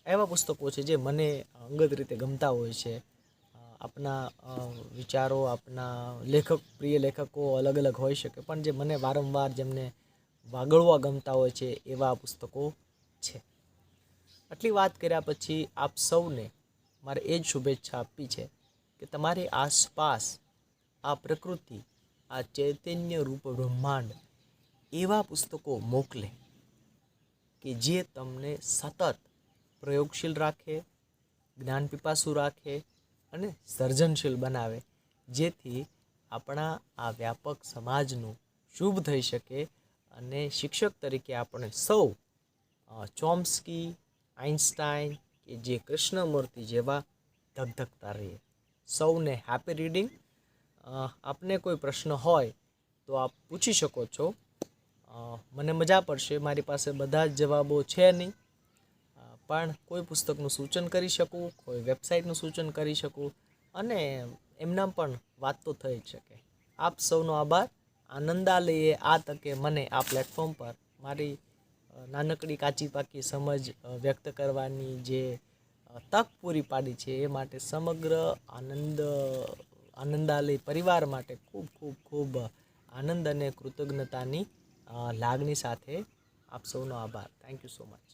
એવા પુસ્તકો છે જે મને અંગત રીતે ગમતા હોય છે. આપણા વિચારો, આપણા પ્રિય લેખકો અલગ અલગ હોઈ શકે, પણ જે મને વારંવાર જેમને વાગળવા ગમતા હોય છે એવા પુસ્તકો છે. આટલી વાત કર્યા પછી આપ સૌને મારે એ જ શુભેચ્છા આપવી છે કે તમારી આસપાસ આ પ્રકૃતિ, આ ચૈતન્ય રૂપ બ્રહ્માંડ એવા પુસ્તકો મોકલે કે જે તમને સતત પ્રયોગશીલ રાખે, જ્ઞાન પીપાસુ રાખે અને સર્જનશીલ બનાવે, જેથી આપણા આ વ્યાપક સમાજનું શુભ થઈ શકે અને શિક્ષક તરીકે આપણે સૌ ચોમ્સ્કી, આઇન્સ્ટાઈન કે જે કૃષ્ણમૂર્તિ જેવા ધગધગતા રહીએ. સૌને હેપી રીડિંગ. આપને કોઈ પ્રશ્ન હોય તો આપ પૂછી શકો છો. મને મજા પડશે, મારી પાસે બધા જ જવાબો છે નહીં, પણ કોઈ પુસ્તકનું સૂચન કરી શકું, કોઈ વેબસાઇટનું સૂચન કરી શકું અને એમના પણ વાત તો થઈ જ શકે. આપ સૌનો આભાર. આનંદાલયે આ તકે મને આ પ્લેટફોર્મ પર મારી નાનકડી કાચી પાકી સમજ વ્યક્ત કરવાની જે તક પૂરી પાડી છે એ માટે સમગ્ર આનંદાલય પરિવાર માટે ખૂબ ખૂબ ખૂબ આનંદ અને કૃતજ્ઞતાની લાગણી સાથે આપ સૌનો આભાર. Thank you so much.